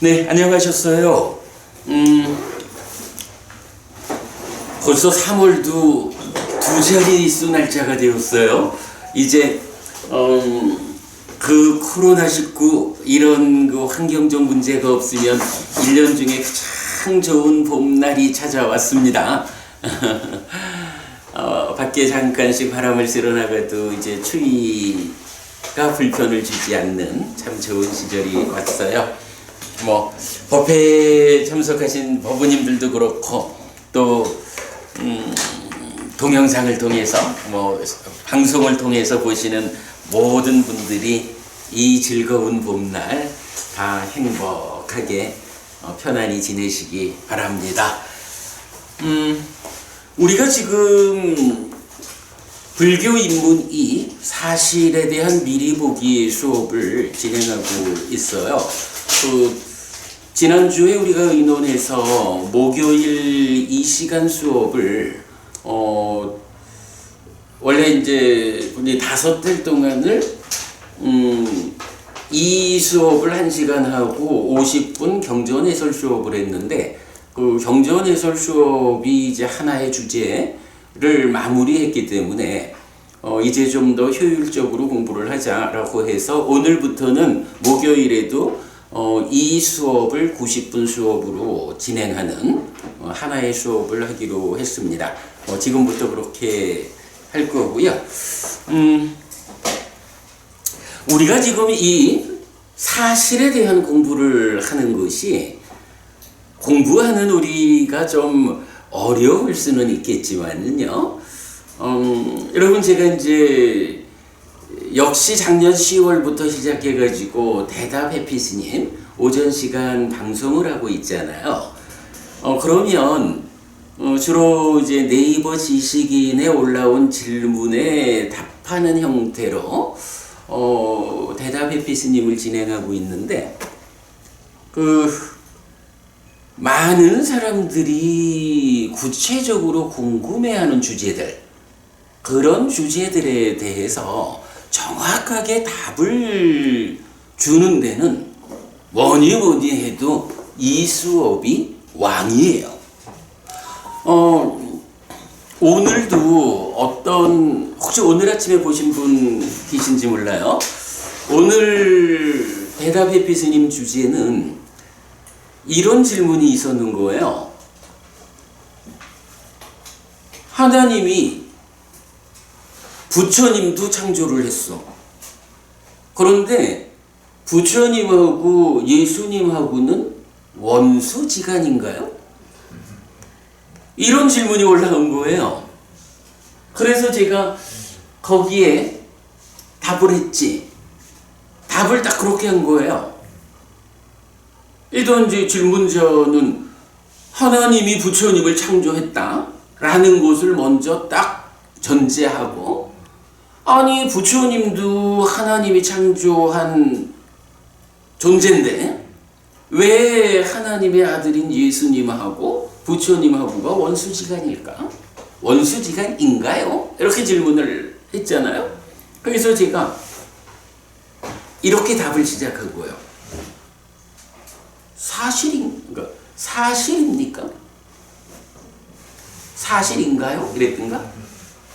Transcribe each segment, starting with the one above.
네, 안녕하셨어요. 벌써 3월도 두 자릿수 날짜가 되었어요. 이제 그 코로나19 이런 그 환경적 문제가 없으면 1년 중에 가장 좋은 봄날이 찾아왔습니다. 밖에 잠깐씩 바람을 쐬러 나가도 이제 추위가 불편을 주지 않는 참 좋은 시절이 왔어요. 법회에 참석하신 법우님들도 그렇고 또 동영상을 통해서 방송을 통해서 보시는 모든 분들이 이 즐거운 봄날 다 행복하게 편안히 지내시기 바랍니다. 우리가 지금 불교 입문 2 사실에 대한 미리 보기 수업을 진행하고 있어요. 지난주에 우리가 의논해서 목요일 2시간 수업을 원래 이제 우리 5달 동안을 이 수업을 1시간 하고 50분 경전 해설 수업을 했는데 그 경전 해설 수업이 이제 하나의 주제를 마무리했기 때문에 이제 좀 더 효율적으로 공부를 하자라고 해서 오늘부터는 목요일에도 이 수업을 90분 수업으로 진행하는 하나의 수업을 하기로 했습니다. 지금부터 그렇게 할 거고요. 우리가 지금 이 사실에 대한 공부를 하는 것이 공부하는 우리가 좀 어려울 수는 있겠지만요. 여러분 제가 이제 역시 작년 10월부터 시작해가지고 대답 해피스님 오전 시간 방송을 하고 있잖아요. 그러면 주로 이제 네이버 지식인에 올라온 질문에 답하는 형태로 대답 해피스님을 진행하고 있는데 많은 사람들이 구체적으로 궁금해하는 주제들 그런 주제들에 대해서 정확하게 답을 주는 데는 뭐니 해도 이 수업이 왕이에요. 오늘도 혹시 오늘 아침에 보신 분 계신지 몰라요. 오늘 대답 해피스님 주제는 이런 질문이 있었는 거예요. 하나님이 부처님도 창조를 했어. 그런데 부처님하고 예수님하고는 원수지간인가요? 이런 질문이 올라온 거예요. 그래서 제가 거기에 답을 했지. 답을 딱 그렇게 한 거예요. 일단 이제 질문자는 하나님이 부처님을 창조했다라는 것을 먼저 딱 전제하고 아니 부처님도 하나님이 창조한 존재인데 왜 하나님의 아들인 예수님하고 부처님하고가 원수지간일까? 원수지간인가요? 이렇게 질문을 했잖아요. 그래서 제가 이렇게 답을 시작하고요. 사실입니까? 사실인가요? 이랬던가?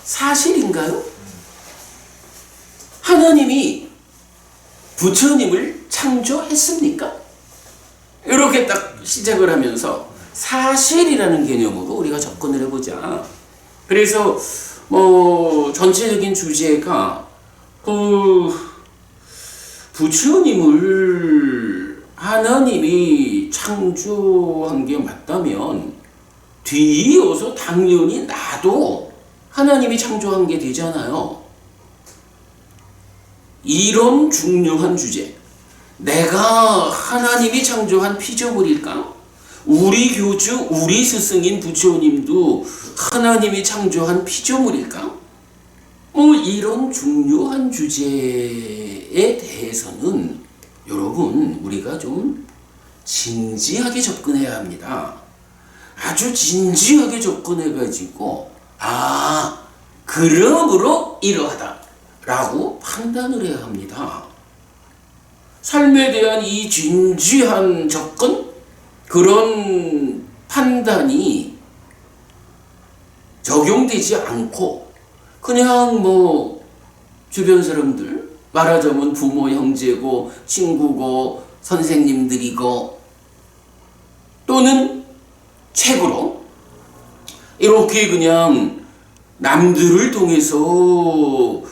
사실인가요? 하나님이 부처님을 창조했습니까? 이렇게 딱 시작을 하면서 사실이라는 개념으로 우리가 접근을 해보자. 그래서 전체적인 주제가 부처님을 하나님이 창조한 게 맞다면 뒤이어서 당연히 나도 하나님이 창조한 게 되잖아요. 이런 중요한 주제, 내가 하나님이 창조한 피조물일까? 우리 교주, 우리 스승인 부처님도 하나님이 창조한 피조물일까? 이런 중요한 주제에 대해서는 여러분 우리가 좀 진지하게 접근해야 합니다. 아주 진지하게 접근해가지고 그러므로 이러하다 라고 판단을 해야 합니다. 삶에 대한 이 진지한 접근, 그런 판단이 적용되지 않고 그냥 뭐 주변 사람들, 말하자면 부모, 형제고 친구고 선생님들이고 또는 책으로 이렇게 그냥 남들을 통해서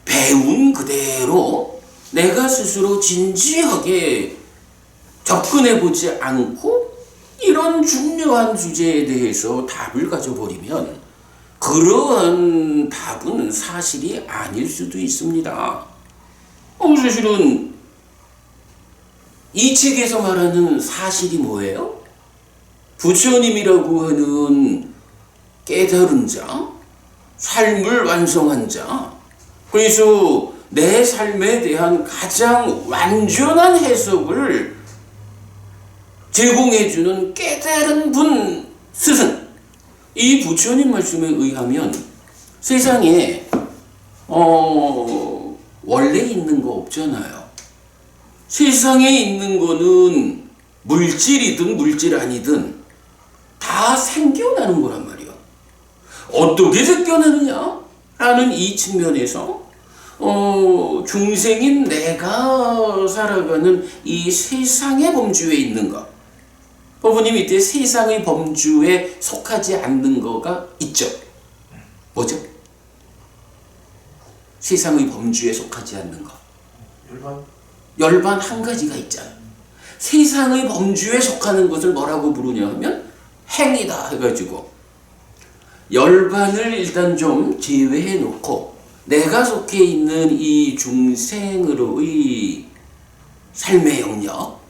배운 그대로 내가 스스로 진지하게 접근해보지 않고 이런 중요한 주제에 대해서 답을 가져버리면 그러한 답은 사실이 아닐 수도 있습니다. 사실은 이 책에서 말하는 사실이 뭐예요? 부처님이라고 하는 깨달은 자, 삶을 완성한 자, 그래서 내 삶에 대한 가장 완전한 해석을 제공해주는 깨달은 분 스승, 이 부처님 말씀에 의하면 세상에 원래 있는 거 없잖아요. 세상에 있는 거는 물질이든 물질 아니든 다 생겨나는 거란 말이야. 어떻게 생겨나느냐? 라는 이 측면에서 중생인 내가 살아가는 이 세상의 범주에 있는 것, 부모님 이때 세상의 범주에 속하지 않는 거가 있죠. 뭐죠? 세상의 범주에 속하지 않는 것. 열반 한 가지가 있잖아요. 세상의 범주에 속하는 것을 뭐라고 부르냐 하면 행위다 해가지고 열반을 일단 좀 제외해 놓고 내가 속해 있는 이 중생으로의 삶의 영역,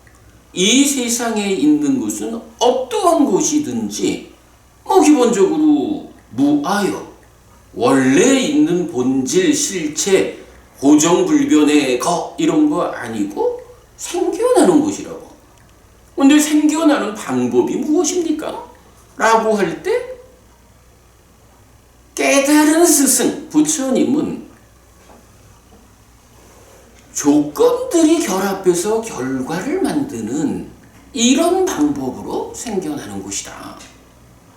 이 세상에 있는 것은 어떠한 곳이든지 기본적으로 무아여, 원래 있는 본질, 실체, 고정불변의 거 이런 거 아니고 생겨나는 것이라고. 근데 생겨나는 방법이 무엇입니까? 라고 할 때 깨달은 스승 부처님은 조건들이 결합해서 결과를 만드는 이런 방법으로 생겨나는 것이다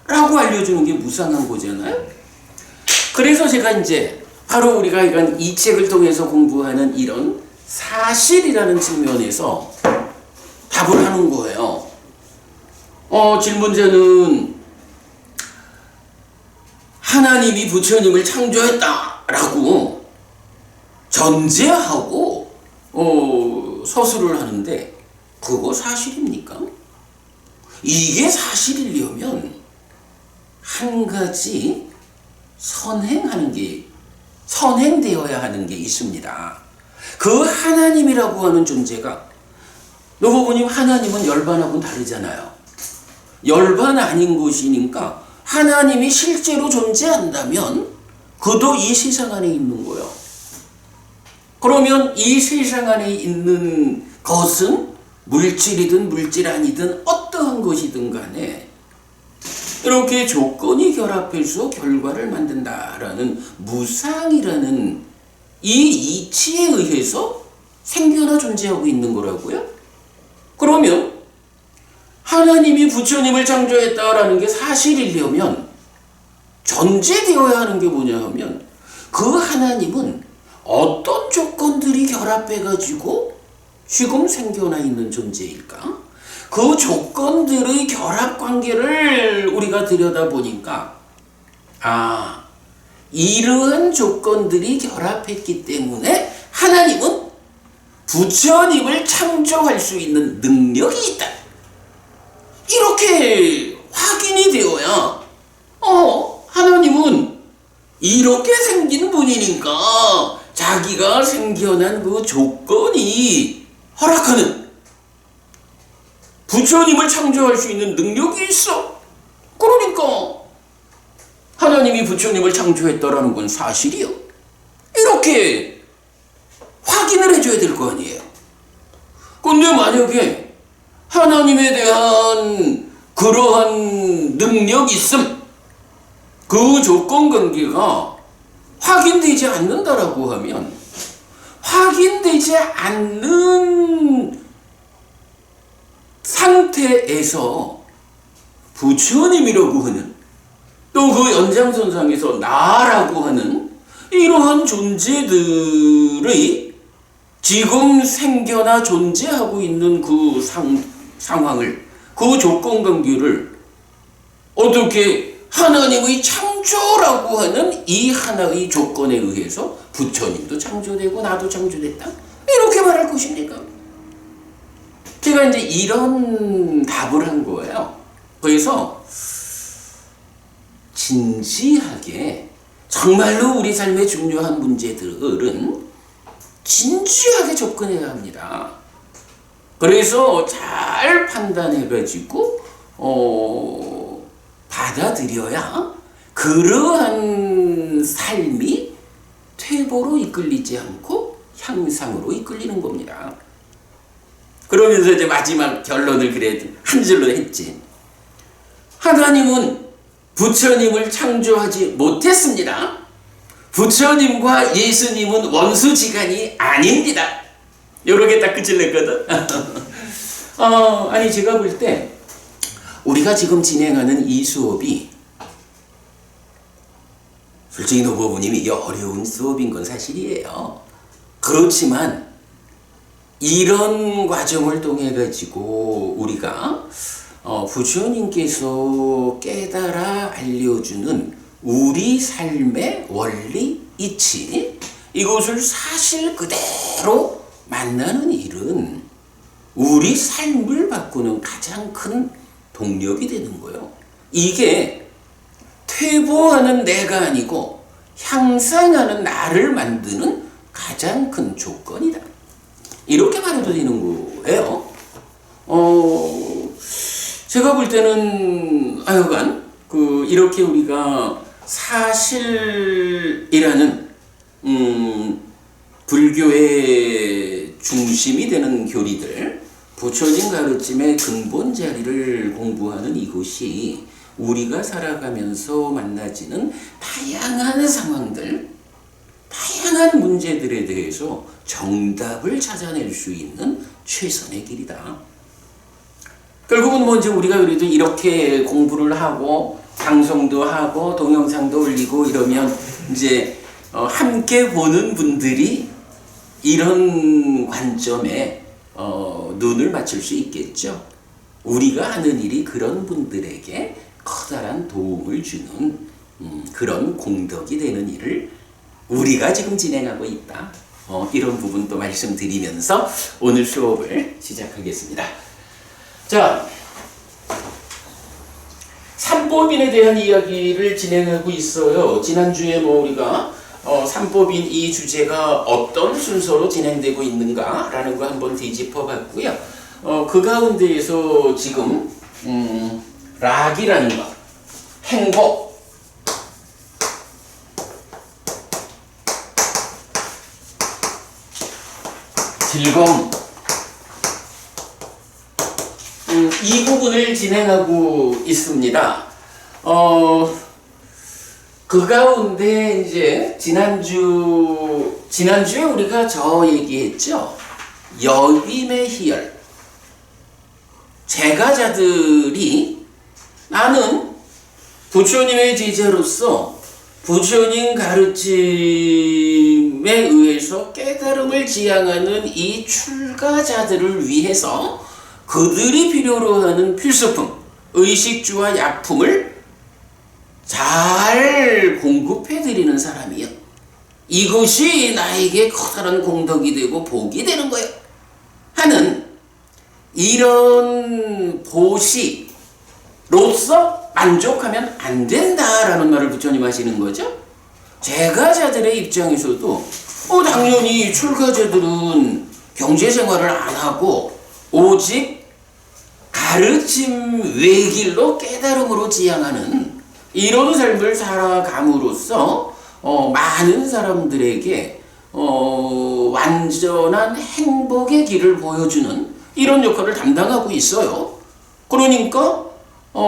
라고 알려주는 게 무상한 거잖아요. 그래서 제가 이제 바로 우리가 이 책을 통해서 공부하는 이런 사실이라는 측면에서 답을 하는 거예요. 질문자는 하나님이 부처님을 창조했다라고 전제하고 서술을 하는데 그거 사실입니까? 이게 사실이려면 한 가지 선행되어야 하는 게 있습니다. 그 하나님이라고 하는 존재가, 노부부님 하나님은 열반하고는 다르잖아요. 열반 아닌 것이니까 하나님이 실제로 존재한다면 그도 이 세상 안에 있는 거예요. 그러면 이 세상 안에 있는 것은 물질이든 물질 아니든 어떠한 것이든 간에 이렇게 조건이 결합해서 결과를 만든다라는 무상이라는 이 이치에 의해서 생겨나 존재하고 있는 거라고요. 그러면 하나님이 부처님을 창조했다라는 게 사실이려면 전제되어야 하는 게 뭐냐 하면 그 하나님은 어떤 조건들이 결합해가지고 지금 생겨나 있는 존재일까? 그 조건들의 결합 관계를 우리가 들여다보니까 이러한 조건들이 결합했기 때문에 하나님은 부처님을 창조할 수 있는 능력이 있다. 이렇게 확인이 되어야 하나님은 이렇게 생긴 분이니까 자기가 생겨난 그 조건이 허락하는 부처님을 창조할 수 있는 능력이 있어. 그러니까 하나님이 부처님을 창조했다라는 건 사실이요. 이렇게 확인을 해줘야 될 거 아니에요. 근데 만약에 하나님에 대한 그러한 능력이 있음, 그 조건 관계가 확인되지 않는다라고 하면 확인되지 않는 상태에서 부처님이라고 하는, 또 그 연장선상에서 나라고 하는 이러한 존재들의 지금 생겨나 존재하고 있는 그 상황을, 그 조건관계를 어떻게 하나님의 창조라고 하는 이 하나의 조건에 의해서 부처님도 창조되고 나도 창조됐다, 이렇게 말할 것입니까? 제가 이제 이런 답을 한 거예요. 그래서 진지하게, 정말로 우리 삶의 중요한 문제들은 진지하게 접근해야 합니다. 그래서 잘 판단해가지고 받아들여야 그러한 삶이 퇴보로 이끌리지 않고 향상으로 이끌리는 겁니다. 그러면서 이제 마지막 결론을 그래도 한 줄로 했지. 하나님은 부처님을 창조하지 못했습니다. 부처님과 예수님은 원수지간이 아닙니다. 요렇게 딱 끝을 냈거든. 아니 제가 볼 때 우리가 지금 진행하는 이 수업이 솔직히 노부부님이 어려운 수업인 건 사실이에요. 그렇지만 이런 과정을 통해 가지고 우리가 부처님께서 깨달아 알려주는 우리 삶의 원리, 이치, 이것을 사실 그대로 만나는 일은 우리 삶을 바꾸는 가장 큰 동력이 되는 거예요. 이게 퇴보하는 내가 아니고 향상하는 나를 만드는 가장 큰 조건이다, 이렇게 말해도 되는 거예요. 제가 볼 때는 하여간 이렇게 우리가 사실이라는 불교의 중심이 되는 교리들, 부처님 가르침의 근본 자리를 공부하는 이것이 우리가 살아가면서 만나지는 다양한 상황들, 다양한 문제들에 대해서 정답을 찾아낼 수 있는 최선의 길이다. 결국은 뭐 이제 우리가 그래도 이렇게 공부를 하고 방송도 하고 동영상도 올리고 이러면 이제 함께 보는 분들이 이런 관점에 눈을 맞출 수 있겠죠. 우리가 하는 일이 그런 분들에게 커다란 도움을 주는 그런 공덕이 되는 일을 우리가 지금 진행하고 있다. 이런 부분도 말씀드리면서 오늘 수업을 시작하겠습니다. 자, 삼법인에 대한 이야기를 진행하고 있어요. 지난주에 우리가 삼법인 이 주제가 어떤 순서로 진행되고 있는가라는 거 한번 뒤집어 봤고요. 그 가운데에서 지금 락이라는 거, 행복, 즐거움, 이 부분을 진행하고 있습니다. 그 가운데 이제 지난주에 우리가 저 얘기했죠. 여김의 희열. 제가자들이 나는 부처님의 제자로서 부처님 가르침에 의해서 깨달음을 지향하는 이 출가자들을 위해서 그들이 필요로 하는 필수품, 의식주와 약품을 잘 공급해드리는 사람이요. 이것이 나에게 커다란 공덕이 되고 복이 되는 거예요. 하는 이런 보시로서 만족하면 안 된다라는 말을 부처님 하시는 거죠. 제가자들의 입장에서도 당연히 출가자들은 경제생활을 안 하고 오직 가르침 외길로 깨달음으로 지향하는 이런 삶을 살아감으로써 많은 사람들에게 완전한 행복의 길을 보여주는 이런 역할을 담당하고 있어요. 그러니까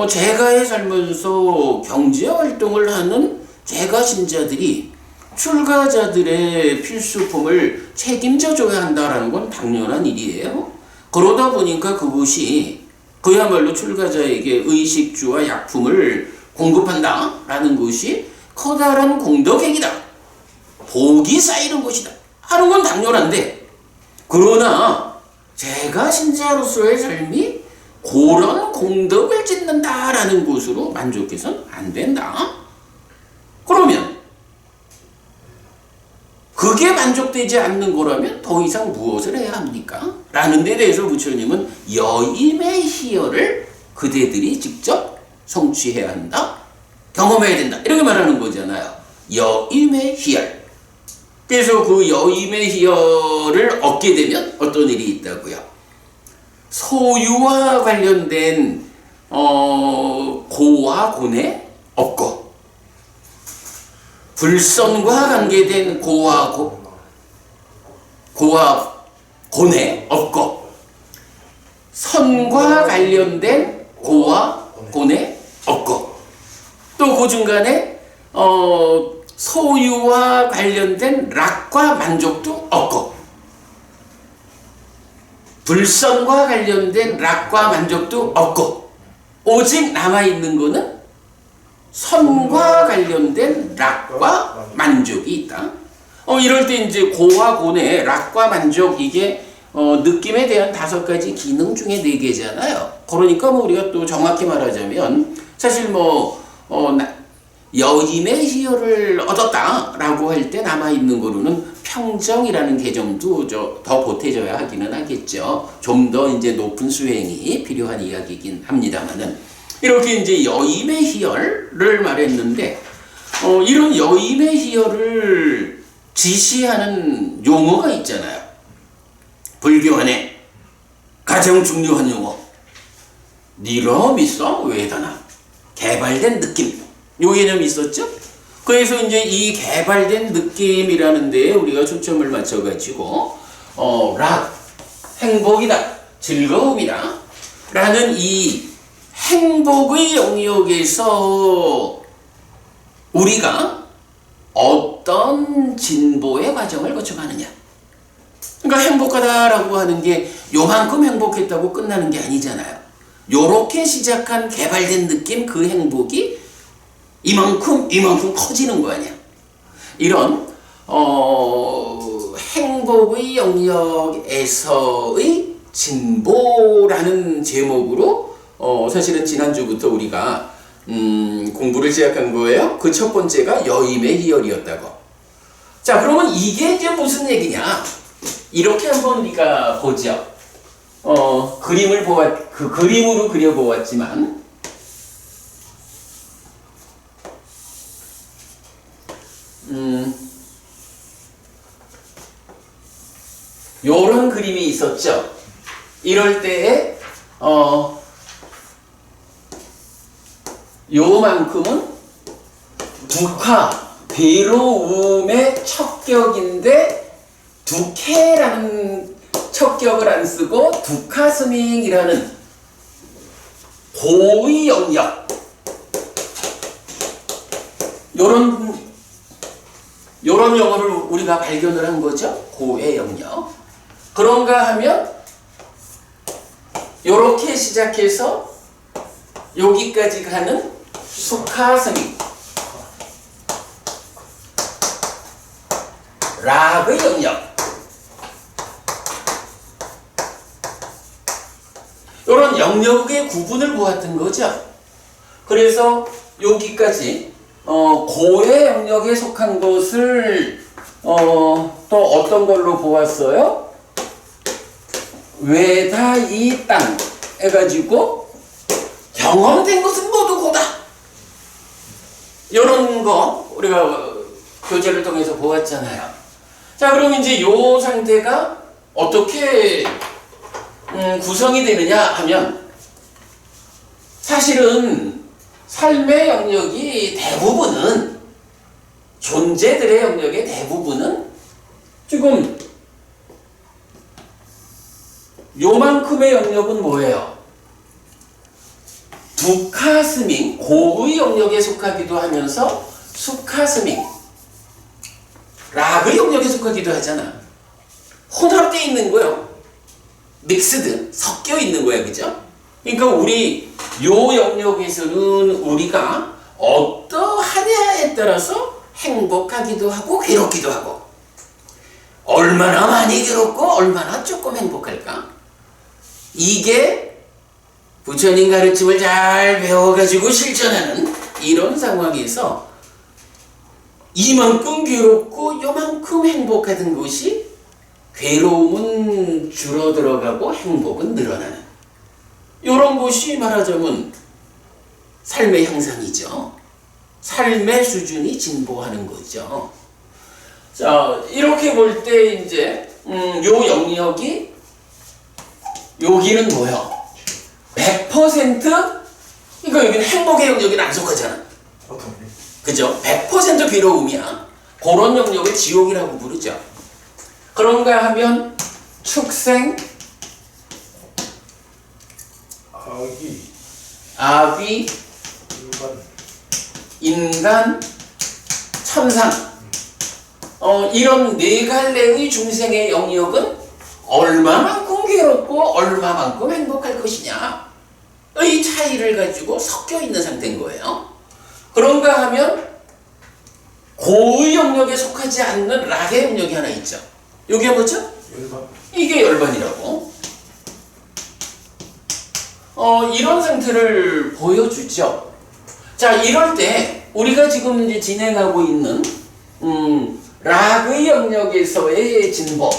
제가에 살면서 경제활동을 하는 제가 신자들이 출가자들의 필수품을 책임져 줘야 한다라는 건 당연한 일이에요. 그러다 보니까 그것이 그야말로 출가자에게 의식주와 약품을 공급한다라는 것이 커다란 공덕행위다, 복이 쌓이는 것이다 하는 건 당연한데, 그러나 제가 신자로서의 삶이 그런 공덕을 짓는다라는 것으로 만족해서는 안 된다. 그러면 그게 만족되지 않는 거라면 더 이상 무엇을 해야 합니까? 라는 데 대해서 부처님은 여임의 희열을 그대들이 직접 성취해야 한다, 경험해야 된다, 이렇게 말하는 거잖아요. 여임의 희열. 그래서 그 여임의 희열을 얻게 되면 어떤 일이 있다고요? 소유와 관련된 고와 고뇌 없고, 불선과 관계된 고와 고뇌 없고, 선과 관련된 고와 고뇌 없고, 또 그 중간에 소유와 관련된 락과 만족도 없고, 불선과 관련된 락과 만족도 없고, 오직 남아있는 거는 선과 관련된 락과 만족이 있다. 이럴 때 이제 고와 고뇌, 락과 만족, 이게 느낌에 대한 5가지 기능 중에 4개잖아요. 그러니까 뭐 우리가 또 정확히 말하자면 사실 여임의 희열을 얻었다라고 할 때 남아있는 거로는 평정이라는 개념도 더 보태져야 하기는 하겠죠. 좀 더 이제 높은 수행이 필요한 이야기이긴 합니다만은, 이렇게 이제 여임의 희열을 말했는데, 이런 여임의 희열을 지시하는 용어가 있잖아요. 불교 안에 가장 중요한 용어, 니러미서 웨다나, 개발된 느낌, 요 개념이 있었죠? 그래서 이제 이 개발된 느낌이라는 데에 우리가 초점을 맞춰가지고 락, 행복이다, 즐거움이다 라는 이 행복의 영역에서 우리가 어떤 진보의 과정을 거쳐가느냐. 그러니까 행복하다라고 하는 게 요만큼 행복했다고 끝나는 게 아니잖아요. 요렇게 시작한 개발된 느낌, 그 행복이 이만큼 커지는 거 아니야. 이런 행복의 영역에서의 진보라는 제목으로 사실은 지난주부터 우리가 공부를 시작한 거예요. 그 첫 번째가 여임의 희열이었다고. 자, 그러면 이게 이제 무슨 얘기냐? 이렇게 한번 우리가 보죠. 그림을 그림으로 그려보았지만, 요런 그림이 있었죠. 이럴 때에 요만큼은 두카, 괴로움의 척격인데 두케라는 척격을 안 쓰고 두카스밍이라는 고의 영역, 요런 영어를 우리가 발견을 한 거죠. 고의 영역. 그런가 하면 요렇게 시작해서 여기까지 가는 수카스밍, 락의 영역, 이런 영역의 구분을 보았던 거죠. 그래서 여기까지 고의 영역에 속한 것을 또 어떤 걸로 보았어요? 외다 이 땅 해가지고 경험된 것은 모두 고다, 이런 거 우리가 교재를 통해서 보았잖아요. 자, 그럼 이제 요 상태가 어떻게 구성이 되느냐 하면, 사실은 삶의 영역이 대부분은, 존재들의 영역의 대부분은 지금 요만큼의 영역은 뭐예요? 두카스밍, 고의 영역에 속하기도 하면서 수카스밍, 락의 영역에 속하기도 하잖아. 혼합되어 있는 거요. 믹스드, 섞여 있는 거야, 그죠? 그러니까 우리 요 영역에서는 우리가 어떠하냐에 따라서 행복하기도 하고 괴롭기도 하고, 얼마나 많이 괴롭고 얼마나 조금 행복할까? 이게 부처님 가르침을 잘 배워가지고 실천하는 이런 상황에서 이만큼 괴롭고 요만큼 행복하던 것이 괴로움은 줄어들어가고 행복은 늘어나는, 이런 것이 말하자면 삶의 향상이죠. 삶의 수준이 진보하는 거죠. 자, 이렇게 볼 때 이제 요 영역이, 여기는 뭐요? 100%, 그러니까 여기는 행복의 영역이 안 속하잖아. 그죠? 100% 괴로움이야. 그런 영역을 지옥이라고 부르죠. 그런가 하면 축생, 아귀, 인간, 천상, 이런 네 갈래의 중생의 영역은 얼마만큼 괴롭고 얼마만큼 행복할 것이냐의 차이를 가지고 섞여 있는 상태인 거예요. 그런가 하면 고의 영역에 속하지 않는 락의 영역이 하나 있죠. 이게 뭐죠? 열반. 이게 열반이라고. 이런 상태를 보여주죠. 자, 이럴 때 우리가 지금 이제 진행하고 있는 락의 영역에서의 진보,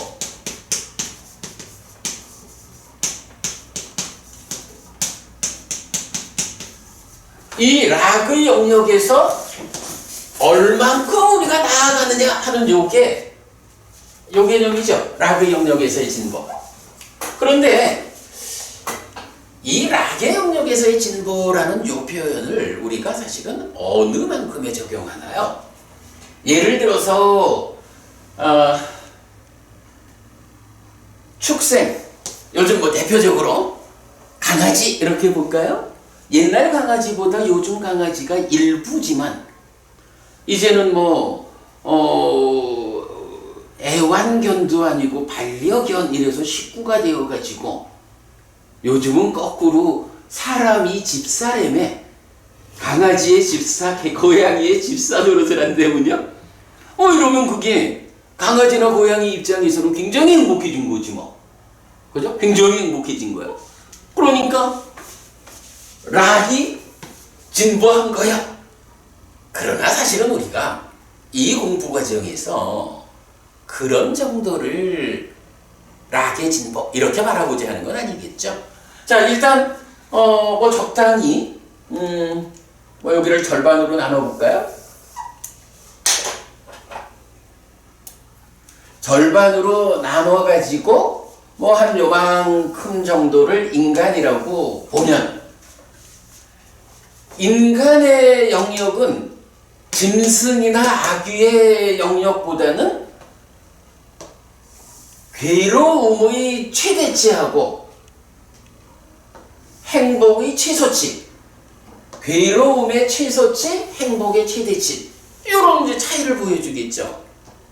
이 락의 영역에서 얼만큼 우리가 나아가느냐 하는 요 개념이죠. 락의 영역에서의 진보. 그런데 이 락의 영역에서의 진보라는 요 표현을 우리가 사실은 어느 만큼에 적용하나요? 예를 들어서 축생, 요즘 뭐 대표적으로 강아지 이렇게 볼까요? 옛날 강아지보다 요즘 강아지가 일부지만 이제는 뭐 애완견도 아니고 반려견 이래서 식구가 되어가지고 요즘은 거꾸로 사람이 집사라며 강아지의 집사, 고양이의 집사 노릇을 한다면요? 이러면 그게 강아지나 고양이 입장에서는 굉장히 행복해진 거지 뭐. 그죠? 굉장히 행복해진 거예요. 그러니까 락이 진보한 거야. 그러나 사실은 우리가 이 공부 과정에서 그런 정도를 락의 진보 이렇게 말하고자 하는 건 아니겠죠. 자, 일단 뭐 적당히 뭐 여기를 절반으로 나눠볼까요? 절반으로 나눠가지고 뭐 한 요만큼 정도를 인간이라고 보면, 인간의 영역은 짐승이나 아귀의 영역보다는 괴로움의 최대치하고 행복의 최소치, 괴로움의 최소치, 행복의 최대치, 이런 이제 차이를 보여주겠죠.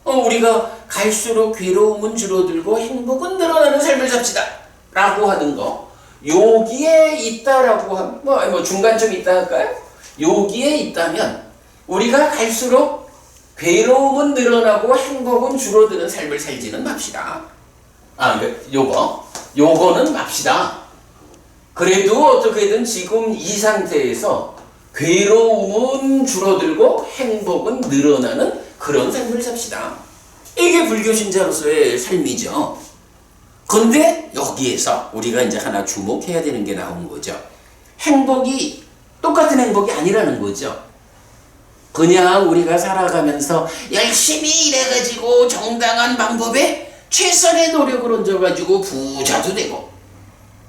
우리가 갈수록 괴로움은 줄어들고 행복은 늘어나는 삶을 삽시다 라고 하는 거, 여기에 있다라고 하면 뭐 중간쯤 있다 할까요? 여기에 있다면 우리가 갈수록 괴로움은 늘어나고 행복은 줄어드는 삶을 살지는 맙시다. 요거는 맙시다. 그래도 어떻게든 지금 이 상태에서 괴로움은 줄어들고 행복은 늘어나는 그런 삶을 삽시다. 이게 불교 신자로서의 삶이죠. 근데 여기에서 우리가 이제 하나 주목해야 되는 게 나온 거죠. 행복이 똑같은 행복이 아니라는 거죠. 그냥 우리가 살아가면서 열심히 일해가지고 정당한 방법에 최선의 노력을 얹어가지고 부자도 되고,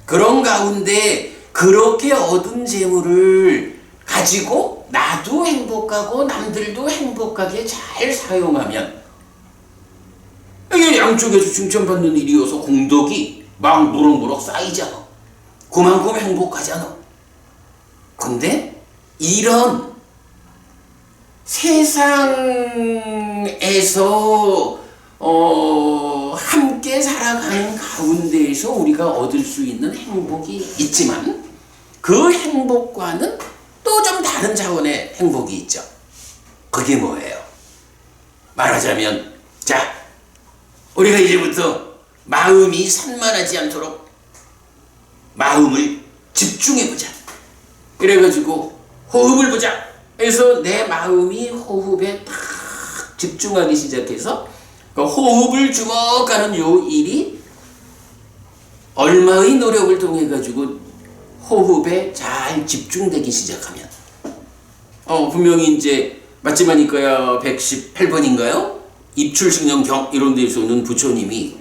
그런 가운데 그렇게 얻은 재물을 가지고 나도 행복하고 남들도 행복하게 잘 사용하면 이게 양쪽에서 칭찬받는 일이어서 공덕이 막 무럭무럭 쌓이잖아. 그만큼 행복하잖아. 근데 이런 세상에서 함께 살아가는 가운데에서 우리가 얻을 수 있는 행복이 있지만 그 행복과는 또 좀 다른 차원의 행복이 있죠. 그게 뭐예요? 말하자면, 자, 우리가 이제부터 마음이 산만하지 않도록 마음을 집중해보자. 그래가지고 호흡을 보자. 그래서 내 마음이 호흡에 딱 집중하기 시작해서 그 호흡을 주목하는 요 일이 얼마의 노력을 통해 가지고 호흡에 잘 집중되기 시작하면 분명히 이제 맞지마니까야 118번인가요? 입출신경경 이런 데서는 부처님이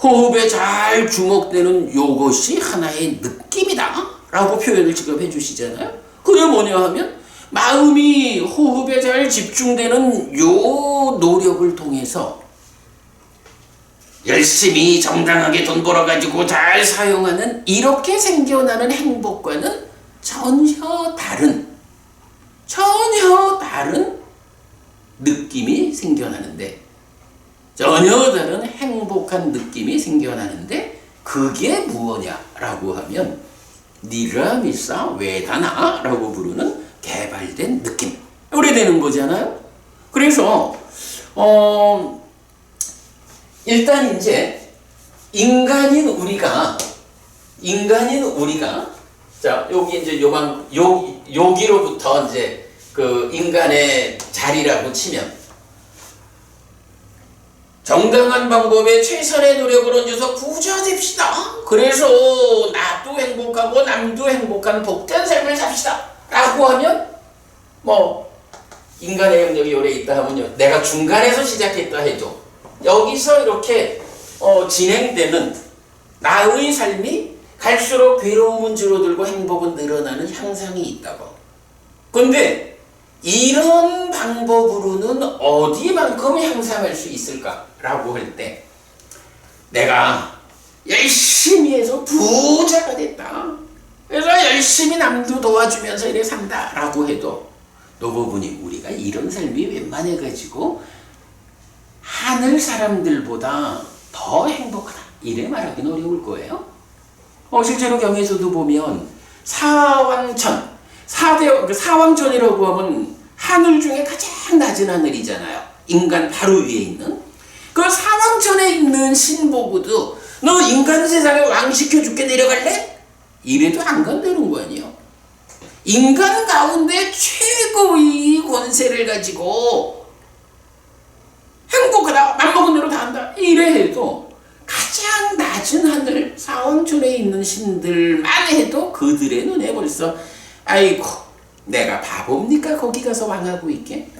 호흡에 잘 주목되는 요것이 하나의 느낌이다 라고 표현을 지금 해주시잖아요. 그게 뭐냐 하면 마음이 호흡에 잘 집중되는 요 노력을 통해서 열심히 정당하게 돈 벌어가지고 잘 사용하는 이렇게 생겨나는 행복과는 전혀 다른 느낌이 생겨나는데, 전혀 다른 행복한 느낌이 생겨나는데 그게 무엇냐라고 하면 니라미사 웨다나라고 부르는 개발된 느낌. 이래 되는 거잖아요. 그래서 일단 이제 인간인 우리가 자 여기 이제 여기로부터 이제 그 인간의 자리라고 치면 정당한 방법에 최선의 노력을 얹어서 부자 됩시다. 그래서 나도 행복하고 남도 행복한 복된 삶을 삽시다. 라고 하면 뭐 인간의 영역이 오래 있다 하면요. 내가 중간에서 시작했다 해도 여기서 이렇게 진행되는 나의 삶이 갈수록 괴로움은 줄어들고 행복은 늘어나는 향상이 있다고. 근데 이런 방법으로는 어디만큼 향상할 수 있을까라고 할 때 내가 열심히 해서 부자가 됐다. 그래서 열심히 남도 도와주면서 이렇게 산다라고 해도 놓고 보니 우리가 이런 삶이 웬만해가지고 하늘 사람들보다 더 행복하다 이래 말하기는 어려울 거예요. 실제로 경에서도 보면 사왕천이라고 하면 하늘 중에 가장 낮은 하늘이잖아요. 인간 바로 위에 있는 그 사왕천에 있는 신보고도 너 인간 세상에 왕시켜줄게 내려갈래? 이래도 안 간다는 거 아니에요. 인간 가운데 최고의 권세를 가지고 행복하다 맘먹은 대로 다 한다 이래 해도 가장 낮은 하늘 사왕천에 있는 신들만 해도 그들의 눈에 벌써 아이고 내가 바보입니까 거기 가서 왕하고 있게.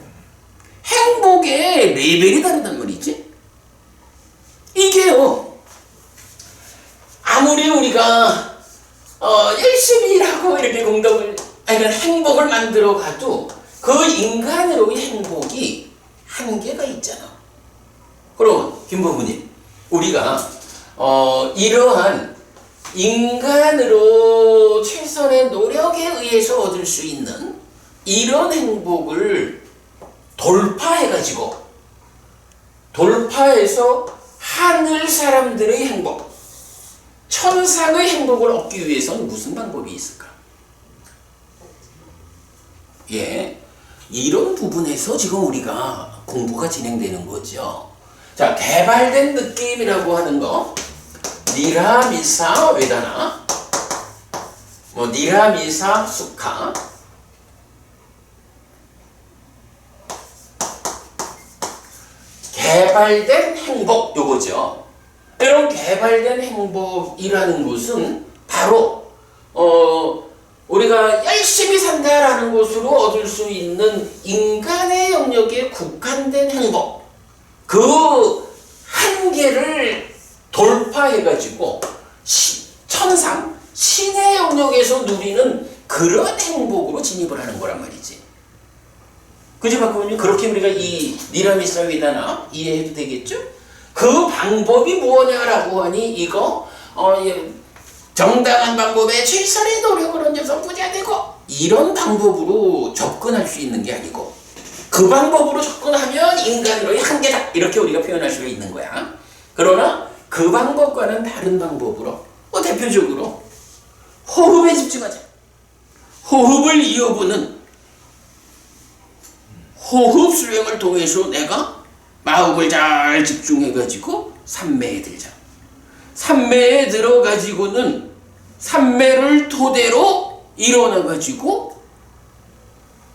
행복의 레벨이 다르단 말이지. 이게요 아무리 우리가 열심히 일하고 이렇게 행복을 만들어 가도 그 인간으로의 행복이 한계가 있잖아. 그럼 김부부님 우리가 이러한 인간으로 최선의 노력에 의해서 얻을 수 있는 이런 행복을 돌파해서 하늘 사람들의 행복, 천상의 행복을 얻기 위해서는 무슨 방법이 있을까? 예, 이런 부분에서 지금 우리가 공부가 진행되는 거죠. 자, 개발된 느낌이라고 하는 거, 니라미사 웨다나, 니라미사 수카, 개발된 행복 요거죠. 이런 개발된 행복이라는 것은 바로 우리가 열심히 산다라는 것으로 얻을 수 있는 인간의 영역에 국한된 행복, 그 한계를 돌파해가지고 천상, 신의 영역에서 누리는 그런 행복으로 진입을 하는 거란 말이지. 그지 바꾸면 그렇게 우리가 이 니라미사 웨다나 이해해도 되겠죠? 그 방법이 무엇냐라고 하니 이거 정당한 방법에 최선의 노력을 얹어서 부자 되고 이런 방법으로 접근할 수 있는 게 아니고 그 방법으로 접근하면 인간으로의 한계다 이렇게 우리가 표현할 수가 있는 거야. 그러나 그 방법과는 다른 방법으로 대표적으로 호흡에 집중하자. 호흡을 이어보는 호흡 수행을 통해서 내가 마음을 잘 집중해가지고 삼매에 들자. 삼매에 들어가지고는 삼매를 토대로 일어나가지고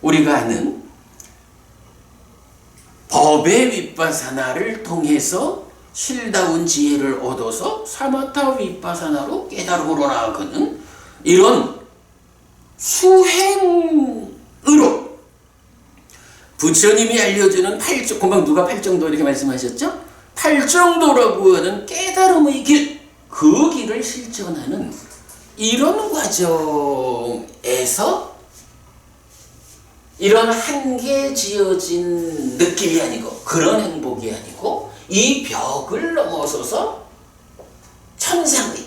우리가 아는 법의 윗바사나를 통해서 실다운 지혜를 얻어서 사마타 윗바사나로 깨달음으로 나아가는 이런 수행으로 부처님이 알려주는 금방 누가 팔정도 이렇게 말씀하셨죠? 팔정도라고 하는 깨달음의 길, 그 길을 실천하는 이런 과정에서 이런 한계 지어진 느낌이 아니고 그런 행복이 아니고 이 벽을 넘어서서 천상의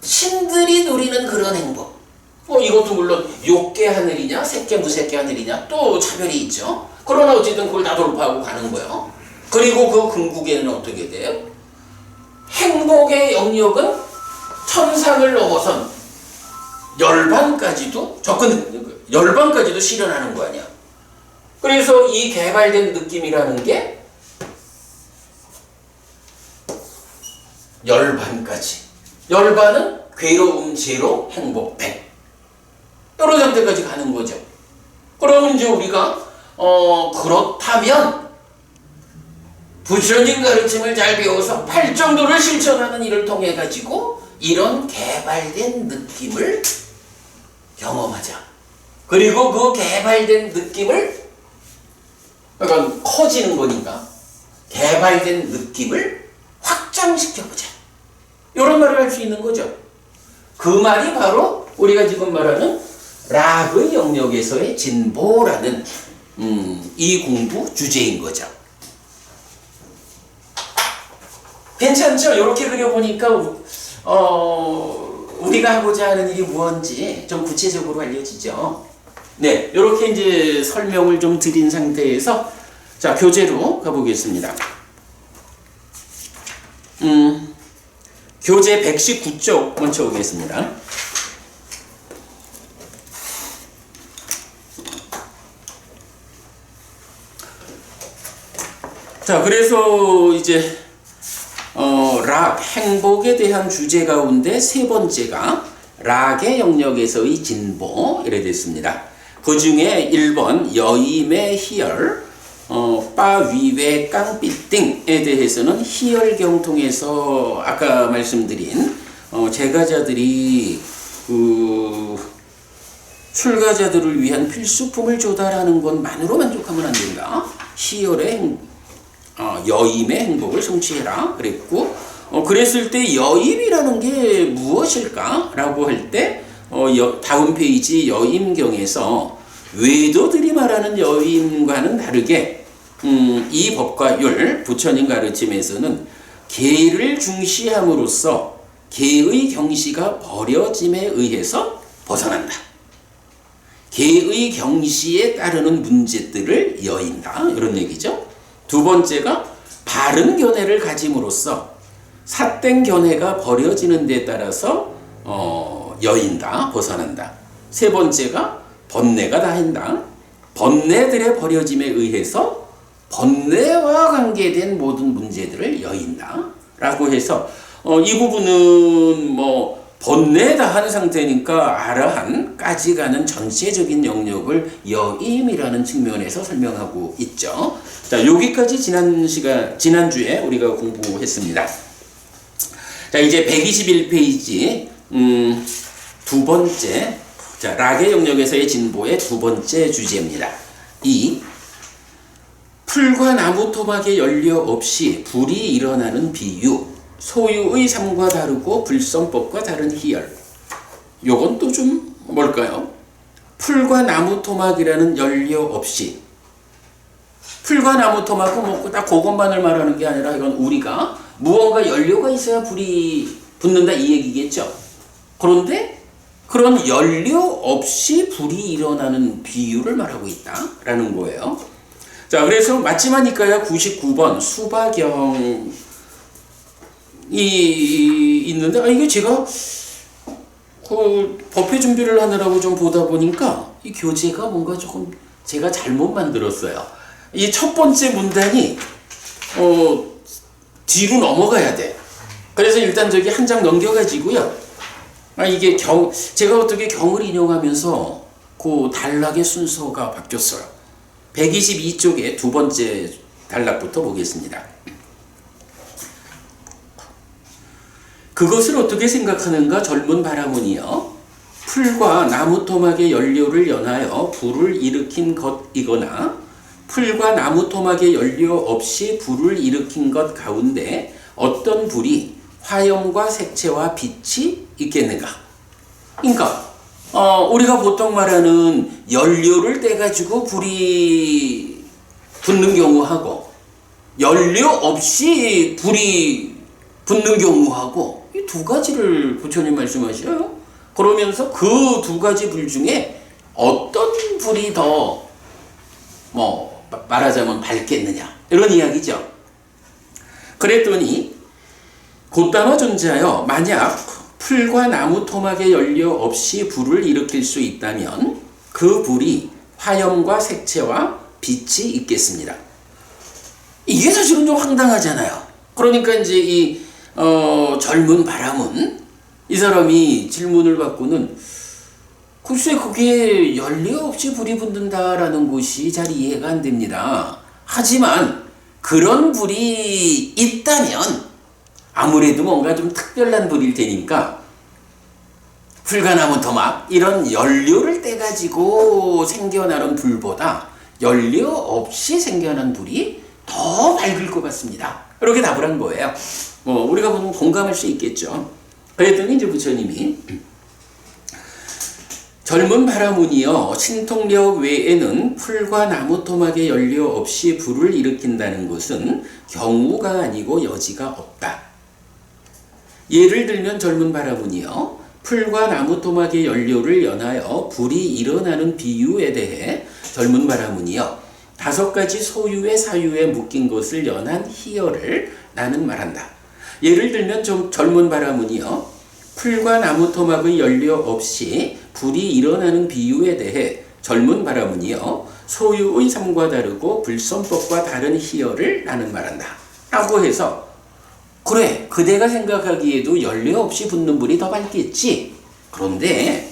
신들이 누리는 그런 행복. 이것도 물론 욕계 하늘이냐 색계 무색계 하늘이냐 또 차별이 있죠. 그러나 어쨌든 그걸 다 돌파하고 가는 거예요. 그리고 그 궁극에는 어떻게 돼요? 행복의 영역은 천상을 넘어선 열반까지도 열반까지도 실현하는 거 아니야. 그래서 이 개발된 느낌이라는 게 열반까지. 열반은 괴로움 제로, 행복 100. 여러 상태까지 가는 거죠. 그러면 이제 우리가 그렇다면 부처님 가르침을 잘 배워서 팔정도를 실천하는 일을 통해 가지고 이런 개발된 느낌을 경험하자. 그리고 그 개발된 느낌을 약간 커지는 거니까 개발된 느낌을 확장시켜보자. 이런 말을 할 수 있는 거죠. 그 말이 바로 우리가 지금 말하는 락의 영역에서의 진보라는 이 공부 주제인 거죠. 괜찮죠? 이렇게 그려보니까 우리가 하고자 하는 일이 무엇인지 좀 구체적으로 알려지죠. 네, 이렇게 이제 설명을 좀 드린 상태에서 자, 교재로 가보겠습니다. 교재 119쪽 먼저 오겠습니다. 자, 그래서 이제 락, 행복에 대한 주제 가운데 세 번째가 락의 영역에서의 진보 이래 됐습니다. 그 중에 1번 여임의 희열, 빠위외 깡삐띵에 대해서는 희열경 통해서 아까 말씀드린 제가자들이 출가자들을 위한 필수품을 조달하는 것만으로 만족하면 안 된다. 희열의 여임의 행복을 성취해라 그랬고, 그랬을 때 여임이라는 게 무엇일까? 라고 할 때 다음 페이지 여임경에서 외도들이 말하는 여임과는 다르게 이 법과 율, 부처님 가르침에서는 개를 중시함으로써 개의 경시가 버려짐에 의해서 벗어난다. 개의 경시에 따르는 문제들을 여인다. 이런 얘기죠. 두 번째가 바른 견해를 가짐으로써 삿된 견해가 버려지는 데 따라서 여인다, 벗어난다. 세 번째가 번뇌가 다한다. 번뇌들의 버려짐에 의해서 번뇌와 관계된 모든 문제들을 여인다. 라고 해서 이 부분은 번뇌 다한 상태니까 아라한까지 가는 전체적인 영역을 여임이라는 측면에서 설명하고 있죠. 자, 여기까지 지난주에 우리가 공부했습니다. 자, 이제 121페이지 두 번째, 자, 락의 영역에서의 진보의 두 번째 주제입니다. 이 풀과 나무 토막의 연료 없이 불이 일어나는 비유, 소유의 삶과 다르고 불성법과 다른 희열. 요건 또 좀 뭘까요? 풀과 나무 토막이라는 연료 없이. 풀과 나무 토막은 딱 그것만을 말하는 게 아니라 이건 우리가 무언가 연료가 있어야 불이 붙는다 이 얘기겠죠. 그런데 그런 연료 없이 불이 일어나는 비유를 말하고 있다라는 거예요. 자, 그래서 맞지마니까야 99번 수박경이 있는데, 이게 제가 그 법회 준비를 하느라고 좀 보다 보니까 이 교재가 뭔가 조금 제가 잘못 만들었어요. 이 첫 번째 문단이 뒤로 넘어가야 돼. 그래서 일단 저기 한 장 넘겨가지고요. 이게 제가 어떻게 경을 인용하면서 그 단락의 순서가 바뀌었어요. 122쪽에 두 번째 단락부터 보겠습니다. 그것을 어떻게 생각하는가 젊은 바라문이여. 풀과 나무 토막의 연료를 연하여 불을 일으킨 것이거나 풀과 나무 토막의 연료 없이 불을 일으킨 것 가운데 어떤 불이 화염과 색채와 빛이 있겠는가? 그러니까 우리가 보통 말하는 연료를 떼가지고 불이 붙는 경우하고 연료 없이 불이 붙는 경우하고 이 두 가지를 부처님 말씀하셔요. 그러면서 그 두 가지 불 중에 어떤 불이 더 말하자면 밝겠느냐 이런 이야기죠. 그랬더니 곧다마 존자여, 만약 풀과 나무 토막의 연료 없이 불을 일으킬 수 있다면 그 불이 화염과 색채와 빛이 있겠습니다. 이게 사실은 좀 황당하잖아요. 그러니까 이제 이 젊은 바람은 이 사람이 질문을 받고는 글쎄 그게 연료 없이 불이 붙는다라는 것이 잘 이해가 안 됩니다. 하지만 그런 불이 있다면 아무래도 뭔가 좀 특별한 불일 테니까 풀과 나무 토막 이런 연료를 떼가지고 생겨나는 불보다 연료 없이 생겨난 불이 더 밝을 것 같습니다. 이렇게 답을 한 거예요. 우리가 보면 공감할 수 있겠죠. 그랬더니 이제 부처님이 젊은 바라문이여, 신통력 외에는 풀과 나무 토막의 연료 없이 불을 일으킨다는 것은 경우가 아니고 여지가 없다. 예를 들면 젊은 바라문이여, 풀과 나무 토막의 연료를 연하여 불이 일어나는 비유에 대해 젊은 바라문이여, 5가지 소유의 사유에 묶인 것을 연한 희열을 나는 말한다. 예를 들면 젊은 바라문이여, 풀과 나무 토막의 연료 없이 불이 일어나는 비유에 대해 젊은 바라문이여, 소유의 삶과 다르고 불선법과 다른 희열을 나는 말한다. 라고 해서 그래, 그대가 생각하기에도 연료 없이 붙는 불이 더 밝겠지. 그런데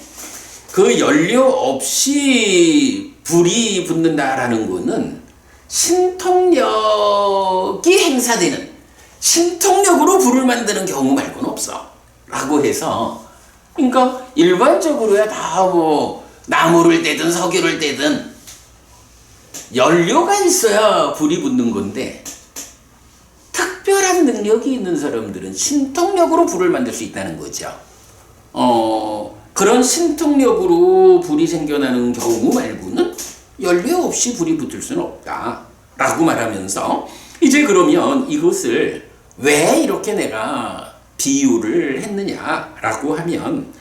그 연료 없이 불이 붙는다라는 거는 신통력이 행사되는, 신통력으로 불을 만드는 경우 말고는 없어. 라고 해서, 그러니까 일반적으로야 다 나무를 떼든 석유를 떼든 연료가 있어야 불이 붙는 건데, 특별한 능력이 있는 사람들은 신통력으로 불을 만들 수 있다는 거죠. 그런 신통력으로 불이 생겨나는 경우 말고는 연료 없이 불이 붙을 수는 없다. 라고 말하면서, 이제 그러면 이것을 왜 이렇게 내가 비유를 했느냐라고 하면,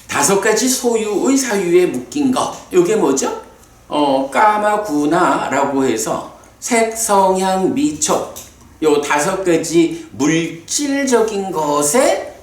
5가지 소유의 사유에 묶인 것, 이게 뭐죠? 까마구나라고 해서 색, 성향, 미촉, 요 5가지 물질적인 것에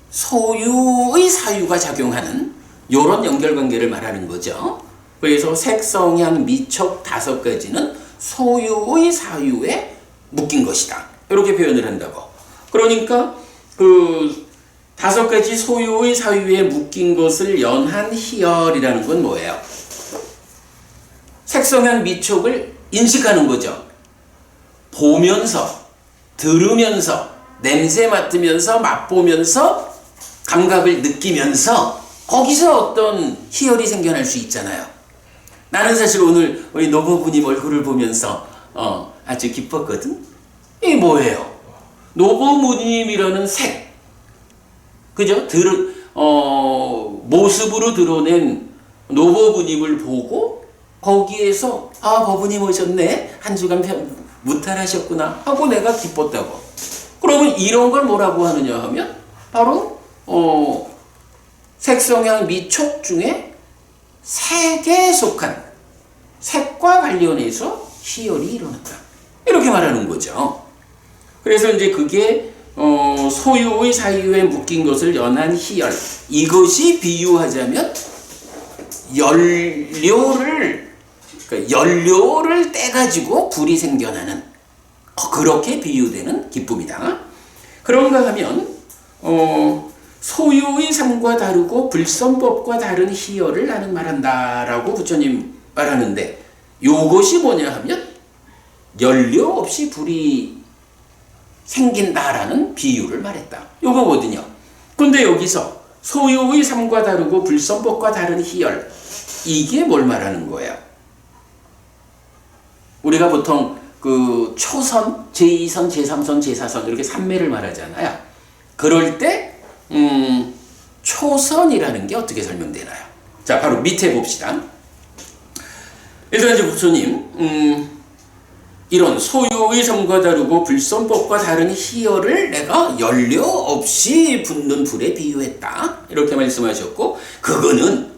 소유의 사유가 작용하는 요런 연결관계를 말하는 거죠. 그래서 색, 성향, 미촉 5가지는 소유의 사유에 묶인 것이다. 이렇게 표현을 한다고. 그러니까 그 5가지 소유의 사유에 묶인 것을 연한 희열이라는 건 뭐예요? 색, 성향, 미촉을 인식하는 거죠. 보면서, 들으면서, 냄새 맡으면서, 맛보면서, 감각을 느끼면서 거기서 어떤 희열이 생겨날 수 있잖아요. 나는 사실 오늘 우리 노보부님 얼굴을 보면서 아주 기뻤거든. 이게 뭐예요? 노보부님이라는 색, 그죠? 모습으로 드러낸 노보부님을 보고 거기에서 버부님 오셨네, 한 주간 무탈하셨구나 하고 내가 기뻤다고. 그러면 이런 걸 뭐라고 하느냐 하면 바로 색성향 미촉 중에 색에 속한 색과 관련해서 희열이 일어난다. 이렇게 말하는 거죠. 그래서 이제 그게 소유의 사유에 묶인 것을 연한 희열. 이것이 비유하자면 연료를 떼가지고 불이 생겨나는 그렇게 비유되는 기쁨이다. 그런가 하면 소유의 삶과 다르고 불선법과 다른 희열을 나는 말한다라고 부처님 말하는데 요것이 뭐냐 하면 연료 없이 불이 생긴다라는 비유를 말했다. 요거거든요. 근데 여기서 소유의 삶과 다르고 불선법과 다른 희열 이게 뭘 말하는 거예요? 우리가 보통 그 초선, 제2선, 제3선, 제4선 이렇게 3매를 말하잖아요. 그럴 때 초선이라는 게 어떻게 설명되나요? 자, 바로 밑에 봅시다. 일단 이제 부처님 이런 소유의 삶과 다르고 불선법과 다른 희열을 내가 연료 없이 붙는 불에 비유했다. 이렇게 말씀하셨고 그거는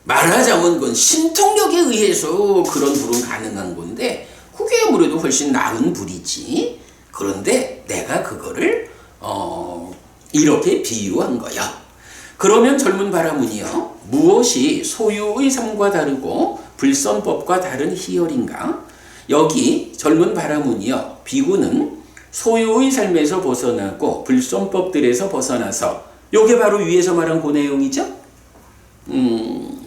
말하자면 그건 신통력에 의해서 그런 불은 가능한 건데 그게 아무래도 훨씬 나은 불이지. 그런데 내가 그거를 이렇게 비유한 거야. 그러면 젊은 바라문이여 무엇이 소유의 삶과 다르고 불선법과 다른 희열인가? 여기 젊은 바라문이여 비구는 소유의 삶에서 벗어나고 불선법들에서 벗어나서 요게 바로 위에서 말한 그 내용이죠?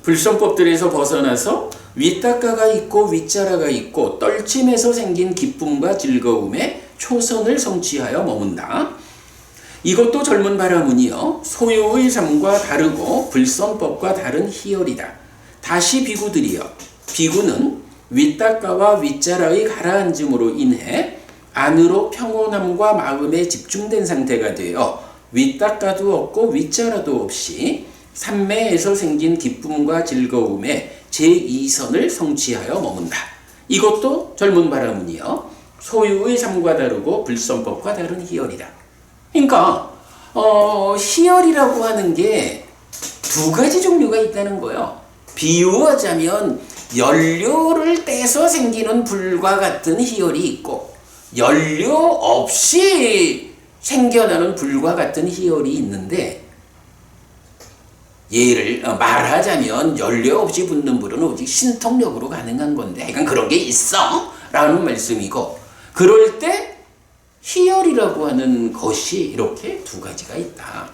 불선법들에서 벗어나서 윗닦아가 있고 윗자라가 있고 떨침에서 생긴 기쁨과 즐거움에 초선을 성취하여 머문다. 이것도 젊은 바라문이여 소유의 삶과 다르고 불선법과 다른 희열이다. 다시 비구들이여 비구는 윗닦아와 윗자라의 가라앉음으로 인해 안으로 평온함과 마음에 집중된 상태가 되어 윗닦아도 없고 윗자라도 없이 삼매에서 생긴 기쁨과 즐거움에 제2선을 성취하여 머문다. 이것도 젊은 바라문이여 소유의 삶과 다르고 불선법과 다른 희열이다. 그러니까 희열이라고 하는 게 두 가지 종류가 있다는 거예요. 비유하자면 연료를 떼서 생기는 불과 같은 희열이 있고 연료 없이 생겨나는 불과 같은 희열이 있는데 예를 말하자면 연료 없이 붙는 불은 오직 신통력으로 가능한 건데 그러니까 그런 게 있어 라는 말씀이고 그럴 때 희열이라고 하는 것이 이렇게 두 가지가 있다.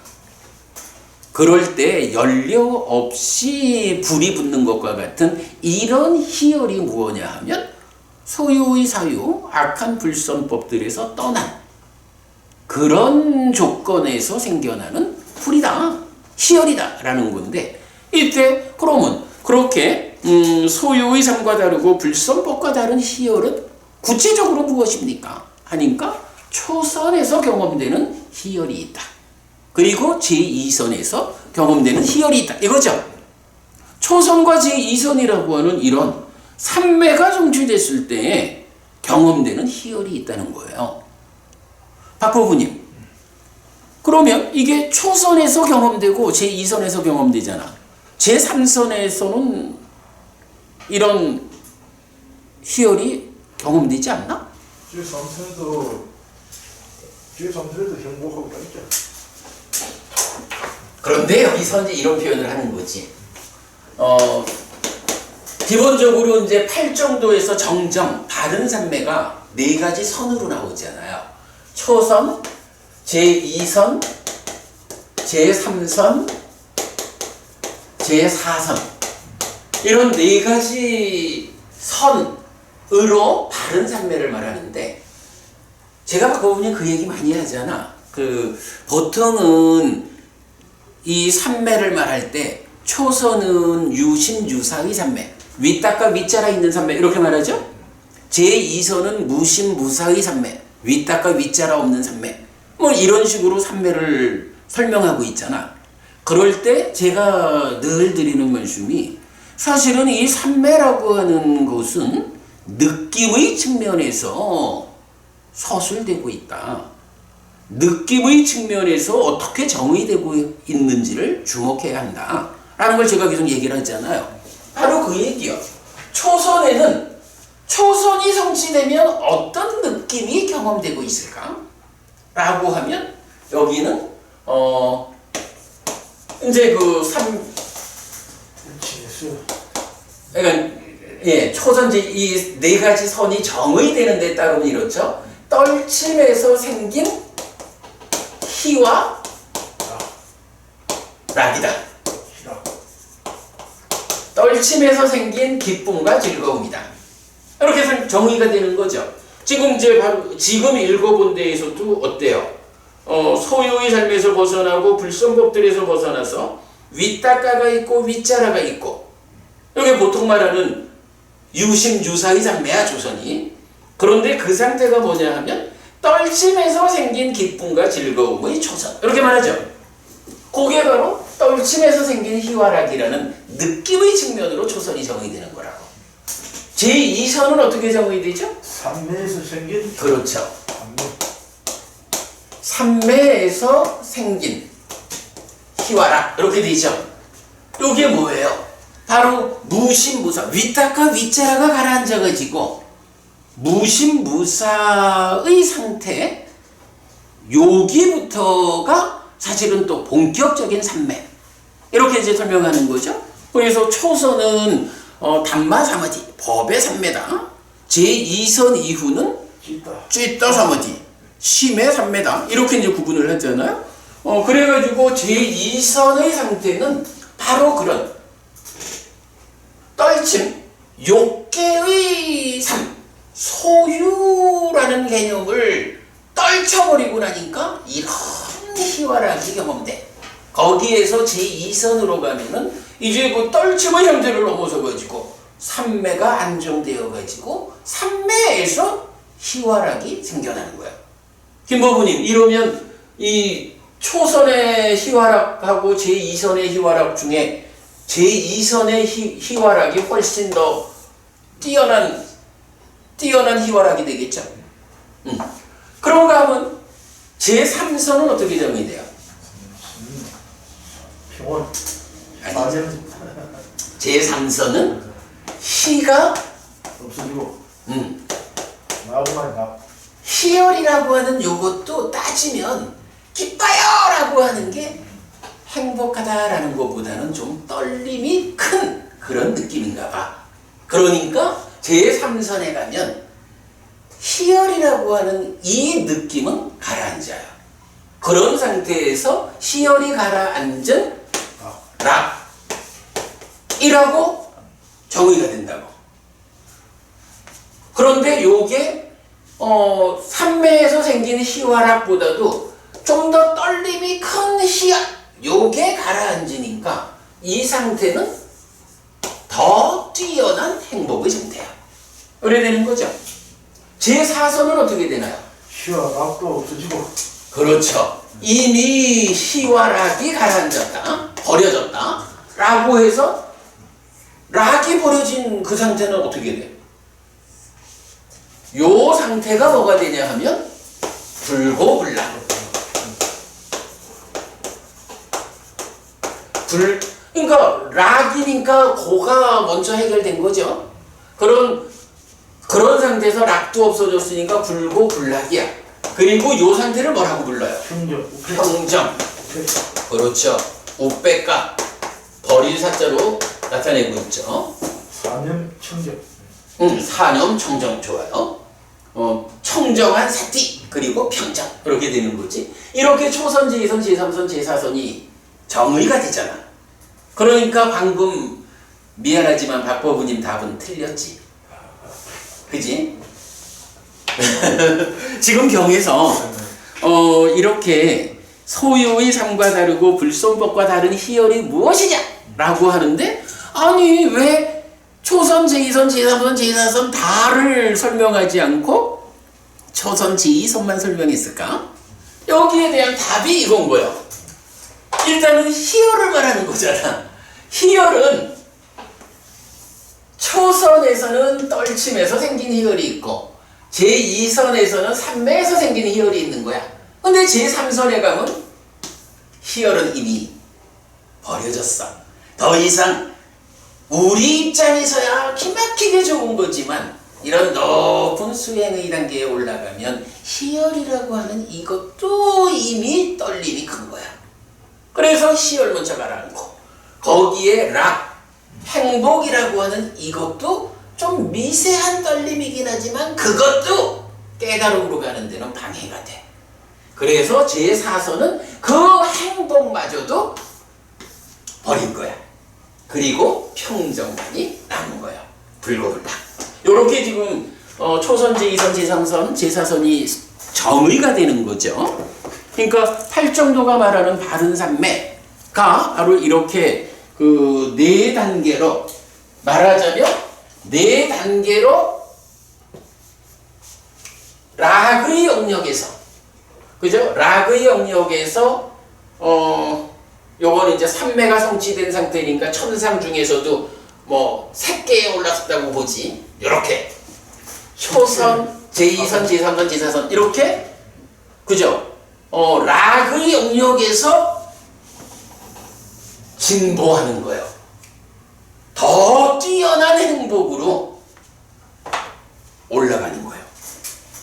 그럴 때 연료 없이 불이 붙는 것과 같은 이런 희열이 무엇냐 하면 소유의 사유, 악한 불선법들에서 떠난 그런 조건에서 생겨나는 불이다. 희열이다 라는 건데 이때 그러면 그렇게 소유의 삶과 다르고 불선법과 다른 희열은 구체적으로 무엇입니까? 하니까 초선에서 경험되는 희열이 있다. 그리고 제2선에서 경험되는 희열이 있다. 이거죠. 초선과 제2선이라고 하는 이런 삼매가 성취됐을 때 경험되는 희열이 있다는 거예요. 박보부님, 그러면 이게 초선에서 경험되고 제2선에서 경험되잖아. 제3선에서는 이런 희열이 경험되지 않나? 제3선에도 행복하고 있죠. 그런데 여기서 이제 이런 표현을 하는 거지. 기본적으로 이제 8정도에서 정정, 바른 삼매가 4가지 선으로 나오잖아요. 초선, 제2선, 제3선, 제4선. 이런 4가지 선으로 바른 삼매를 말하는데, 제가 바꿔보니 그 얘기 많이 하잖아. 보통은 이 삼매를 말할 때 초선은 유심 유사의 삼매, 윗닦아 윗자라 있는 삼매 이렇게 말하죠. 제2선은 무심 무사의 삼매, 윗닦아 윗자라 없는 삼매, 뭐 이런 식으로 삼매를 설명하고 있잖아. 그럴 때 제가 늘 드리는 말씀이 사실은 이 삼매라고 하는 것은 느낌의 측면에서 서술되고 있다. 느낌의 측면에서 어떻게 정의되고 있는지를 주목해야 한다 라는 걸 제가 계속 얘기를 하잖아요. 바로 그 얘기요. 초선에는 초선이 성취되면 어떤 느낌이 경험되고 있을까? 라고 하면 여기는 이제 그 그러니까 초선지 이 네 가지 선이 정의되는 데 따르면 이렇죠. 떨침에서 생긴 희와 락이다. 떨침에서 생긴 기쁨과 즐거움이다. 이렇게 해서 정의가 되는 거죠. 지금 지금 읽어본 데에서도 어때요? 소유의 삶에서 벗어나고 불성법들에서 벗어나서 윗닦아가 있고 윗자라가 있고, 이게 보통 말하는 유심유사의 장매야 조선이. 그런데 그 상태가 뭐냐 하면 떨침에서 생긴 기쁨과 즐거움의 초선, 이렇게 말하죠. 그게 바로 떨침에서 생긴 희화락이라는 느낌의 측면으로 초선이 정의되는 거라고. 제2선은 어떻게 정의되죠? 삼매에서 생긴. 그렇죠. 삼매에서 생긴 희화락, 이렇게 되죠. 이게 뭐예요? 바로 무심무사, 윗닦아 윗자라가 가라앉아가지고 무심무사의 상태, 여기부터가 사실은 또 본격적인 삼매, 이렇게 이제 설명하는 거죠. 그래서 초선은 담마사마디, 법의 삼매다. 제2선 이후는 쥐떠 사마디, 심의 삼매다. 이렇게 이제 구분을 하잖아요. 그래가지고 제2선의 상태는 바로 그런 떨침, 욕계의 삶, 소유라는 개념을 떨쳐버리고 나니까 이런 희화락이 경험돼. 거기에서 제2선으로 가면은 이제 그 떨침의 형태를 넘어서 가지고 삼매가 안정되어 가지고 삼매에서 희화락이 생겨나는 거야. 김보부님, 이러면 이 초선의 희화락하고 제2선의 희화락 중에 제2선의 희화락이 훨씬 더 뛰어난 희화락이 되겠죠. 그런가 하면 제3선은 어떻게 정의돼요? 평온. 아니죠. 제3선은 희가 없어지고. 나오고만 나. 희열이라고 하는 요것도 따지면 기뻐요라고 하는 게 행복하다라는 것보다는 좀 떨림이 큰 그런 느낌인가 봐. 그러니까 제3선에 가면 희열이라고 하는 이 느낌은 가라앉아요. 그런 상태에서 희열이 가라앉은 락이라고 정의가 된다고. 그런데 요게 삼매에서 생긴 희화락보다도 좀 더 떨림이 큰 희열, 요게 가라앉으니까 이 상태는 더 뛰어난 행복의 상태야. 그래 되는 거죠. 제4선은 어떻게 되나요? 희화락도 없어지고. 그렇죠. 이미 희화락이 가라앉았다, 버려졌다 라고 해서 락이 버려진 그 상태는 어떻게 돼? 요 상태가 뭐가 되냐 하면 불고불락. 그러니까 락이니까 고가 먼저 해결된 거죠. 그런 상태에서 락도 없어졌으니까 불고불락이야. 그리고 요 상태를 뭐라고 불러요? 평정. 그렇죠. 우백가, 버릴 사자로 나타내고 있죠. 사념청정. 사념청정, 좋아요. 청정한 사띠, 그리고 평정, 이렇게 되는 거지. 이렇게 초선, 제2선, 제3선, 제4선이 정의가 되잖아. 그러니까 방금 미안하지만 박법우님 답은 틀렸지. 그지? 지금 경에서 이렇게 소유의 삶과 다르고 불성법과 다른 희열이 무엇이냐? 라고 하는데, 아니 왜 초선, 제2선, 제3선, 제4선 다를 설명하지 않고 초선, 제2선만 설명했을까? 여기에 대한 답이 이건 거예요. 일단은 희열을 말하는 거잖아. 희열은 초선에서는 떨침에서 생긴 희열이 있고 제2선에서는 삼매에서 생긴 희열이 있는 거야. 근데 제3선에 가면 희열은 이미 버려졌어. 더 이상 우리 입장에서야 기막히게 좋은 거지만 이런 높은 수행의 단계에 올라가면 희열이라고 하는 이것도 이미 떨림이 큰 거야. 그래서 희열 먼저 가라앉고 거기에 락, 행복이라고 하는 이것도 좀 미세한 떨림이긴 하지만 그것도 깨달음으로 가는 데는 방해가 돼. 그래서 제4선은 그 행복마저도 버린 거야. 그리고 평정만이 남은 거야. 불고불박. 요렇게 지금 초선, 제2선, 제3선, 제4선이 정의가 되는 거죠. 그러니까 팔정도가 말하는 바른 삼매가 바로 이렇게 그 네 단계로 말하자면 네 단계로 락의 영역에서 그죠? 락의 영역에서 요거는 이제 삼매가 성취된 상태니까 천상 중에서도 뭐 3개에 올랐다고 보지. 요렇게 초선, 제2선, 제3선, 제4선 이렇게 그죠? 락의 영역에서 진보하는 거예요. 더 뛰어난 행복으로 올라가는 거예요.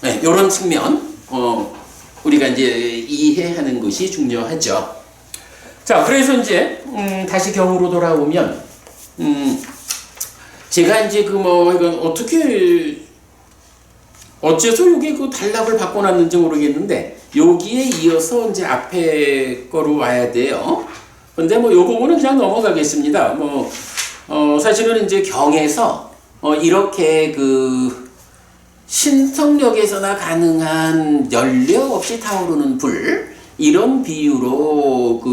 네, 이런 측면 우리가 이제 이해하는 것이 중요하죠. 자, 그래서 이제 다시 경으로 돌아오면 제가 이제 이건 어째서 이게 그 단락을 바꿔놨는지 모르겠는데 여기에 이어서 이제 앞에 거로 와야 돼요. 근데 요 부분은 그냥 넘어가겠습니다. 사실은 이제 경에서 이렇게 그 신성력에서나 가능한 연료 없이 타오르는 불 이런 비유로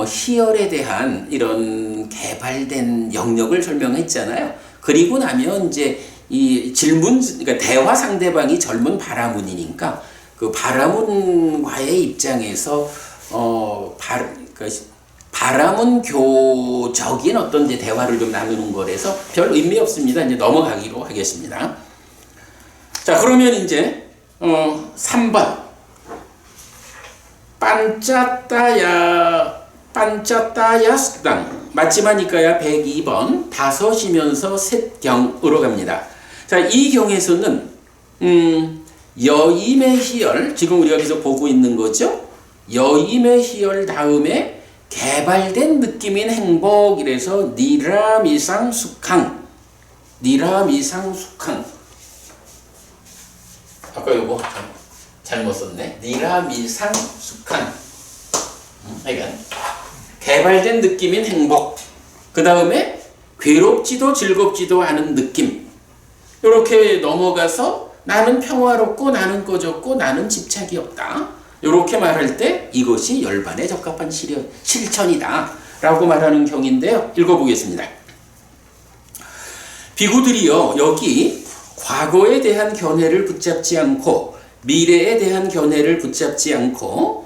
희열에 대한 이런 개발된 영역을 설명했잖아요. 그리고 나면 이제 이 질문, 그러니까 대화 상대방이 젊은 바라문이니까 그 바라문과의 입장에서 바라문교적인 어떤 이제 대화를 좀 나누는 거라서 별 의미 없습니다. 이제 넘어가기로 하겠습니다. 자, 그러면 이제 3번 반짜따야 숙당 맞지마니까야 102번 5이면서 셋경으로 갑니다. 자, 이 경에서는 여임의 희열 지금 우리가 계속 보고 있는 거죠. 여임의 희열 다음에 개발된 느낌인 행복 이래서 니라미상숙항 아까 요거 잘못 썼네. 니라미상숙항 그러니까 개발된 느낌인 행복 그 다음에 괴롭지도 즐겁지도 않은 느낌 이렇게 넘어가서 나는 평화롭고 나는 꺼졌고 나는 집착이 없다. 이렇게 말할 때 이것이 열반에 적합한 실천이다 라고 말하는 경인데요. 읽어보겠습니다. 비구들이여 여기 과거에 대한 견해를 붙잡지 않고 미래에 대한 견해를 붙잡지 않고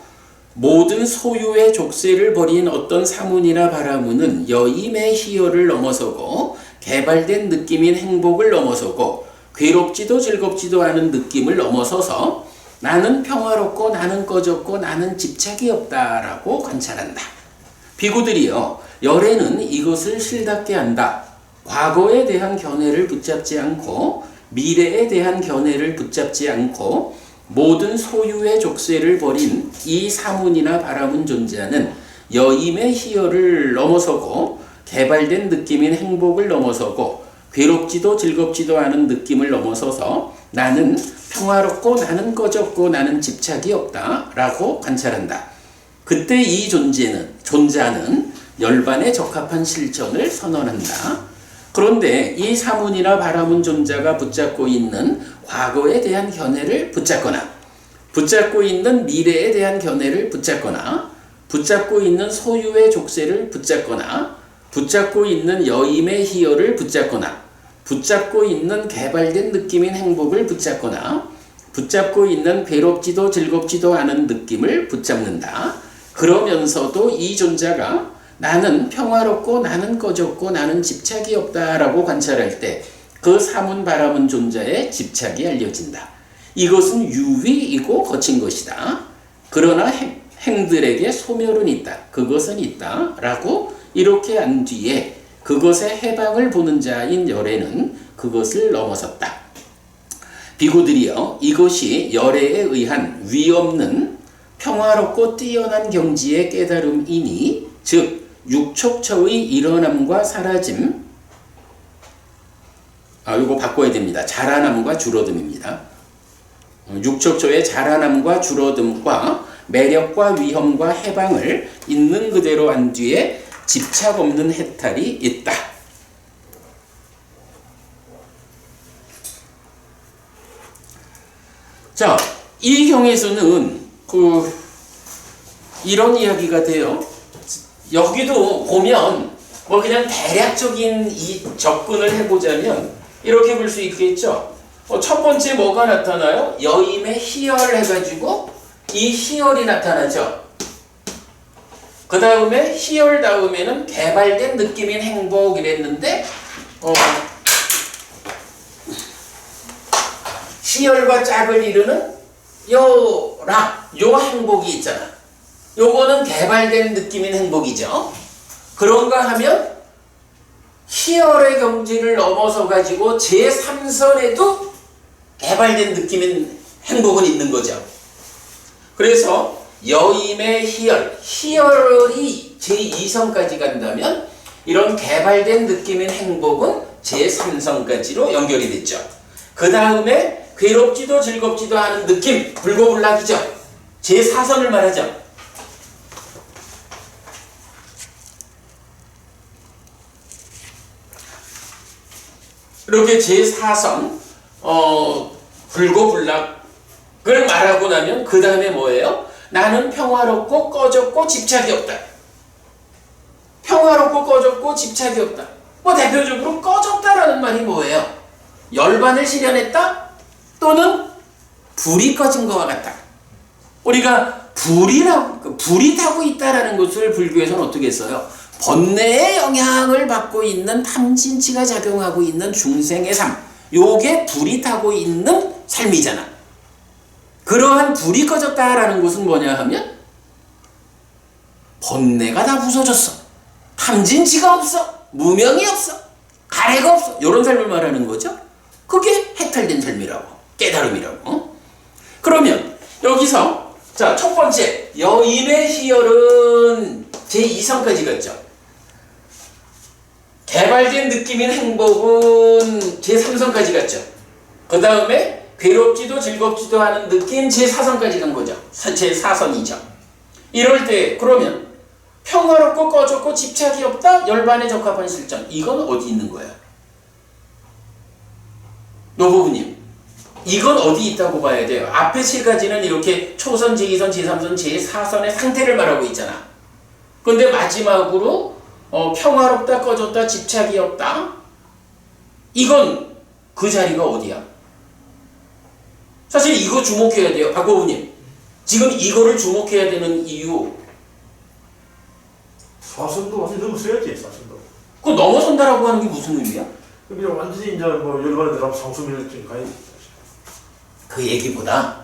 모든 소유의 족쇄를 버린 어떤 사문이나 바라문은 여임의 희열을 넘어서고 개발된 느낌인 행복을 넘어서고 괴롭지도 즐겁지도 않은 느낌을 넘어서서 나는 평화롭고 나는 꺼졌고 나는 집착이 없다라고 관찰한다. 비구들이여 열애는 이것을 실답게 한다. 과거에 대한 견해를 붙잡지 않고 미래에 대한 견해를 붙잡지 않고 모든 소유의 족쇄를 버린 이 사문이나 바라문 존재는 여임의 희열을 넘어서고 개발된 느낌인 행복을 넘어서고 괴롭지도 즐겁지도 않은 느낌을 넘어서서 나는 평화롭고 나는 꺼졌고 나는 집착이 없다 라고 관찰한다. 그때 이 존재는 열반에 적합한 실천을 선언한다. 그런데 이 사문이나 바라문 존자가 붙잡고 있는 과거에 대한 견해를 붙잡거나 붙잡고 있는 미래에 대한 견해를 붙잡거나 붙잡고 있는 소유의 족쇄를 붙잡거나 붙잡고 있는 여임의 희열을 붙잡거나 붙잡고 있는 개발된 느낌인 행복을 붙잡거나 붙잡고 있는 괴롭지도 즐겁지도 않은 느낌을 붙잡는다. 그러면서도 이 존재가 나는 평화롭고 나는 꺼졌고 나는 집착이 없다라고 관찰할 때 그 사문 바라문 존재의 집착이 알려진다. 이것은 유위이고 거친 것이다. 그러나 행들에게 소멸은 있다. 그것은 있다. 라고 이렇게 한 뒤에 그것의 해방을 보는 자인 열애는 그것을 넘어섰다. 비구들이여, 이것이 열애에 의한 위없는 평화롭고 뛰어난 경지의 깨달음이니, 즉 육촉처의 일어남과 사라짐, 이거 바꿔야 됩니다. 자라남과 줄어듦입니다. 육촉처의 자라남과 줄어듦과 매력과 위험과 해방을 있는 그대로 한 뒤에 집착 없는 해탈이 있다. 자, 이 경에서는 이런 이야기가 돼요. 여기도 보면 뭐 그냥 대략적인 이 접근을 해보자면 이렇게 볼 수 있겠죠. 첫 번째 뭐가 나타나요? 여임의 희열 해가지고 이 희열이 나타나죠. 그 다음에 희열 다음에는 개발된 느낌인 행복 이랬는데 희열과 짝을 이루는 요 행복이 있잖아. 요거는 개발된 느낌인 행복이죠. 그런가 하면 희열의 경지를 넘어서 가지고 제3선에도 개발된 느낌인 행복은 있는 거죠. 그래서 여임의 희열이 제2선까지 간다면 이런 개발된 느낌인 행복은 제3선까지로 연결이 됐죠. 그 다음에 괴롭지도 즐겁지도 않은 느낌, 불고불락이죠. 제4선을 말하죠. 이렇게 제4선 불고불락을 말하고 나면 그 다음에 뭐예요? 나는 평화롭고 꺼졌고 집착이 없다. 평화롭고 꺼졌고 집착이 없다. 뭐 대표적으로 꺼졌다라는 말이 뭐예요? 열반을 실현했다? 또는 불이 꺼진 것과 같다. 우리가 불이 타고 있다라는 것을 불교에서는 어떻게 써요? 번뇌의 영향을 받고 있는 탐진치가 작용하고 있는 중생의 삶, 요게 불이 타고 있는 삶이잖아. 그러한 불이 꺼졌다라는 것은 뭐냐 하면 번뇌가 다 부서졌어. 탐진치가 없어. 무명이 없어. 가래가 없어. 이런 삶을 말하는 거죠. 그게 해탈된 삶이라고, 깨달음이라고. 그러면 여기서 자, 첫 번째 여인의 희열은 제2선까지 갔죠. 개발된 느낌인 행복은 제3선까지 갔죠. 그 다음에 괴롭지도 즐겁지도 않은 느낌 제4선까지 간 거죠. 제4선이죠. 이럴 때 그러면 평화롭고 꺼졌고 집착이 없다. 열반에 적합한 실전. 이건 어디 있는 거야? 노부부님, 이건 어디 있다고 봐야 돼요? 앞에 세 가지는 이렇게 초선, 제2선, 제3선, 제4선의 상태를 말하고 있잖아. 근데 마지막으로 평화롭다, 꺼졌다, 집착이 없다. 이건 그 자리가 어디야? 사실 이거 주목해야 돼요. 박고부님, 지금 이거를 주목해야 되는 이유. 사선도 완전히 넘어서야지, 사선도. 그거 넘어선다라고 하는 게 무슨 의미야? 그냥 완전히 이제 뭐 열반에 들어가면 상수면허증 가야지. 그 얘기보다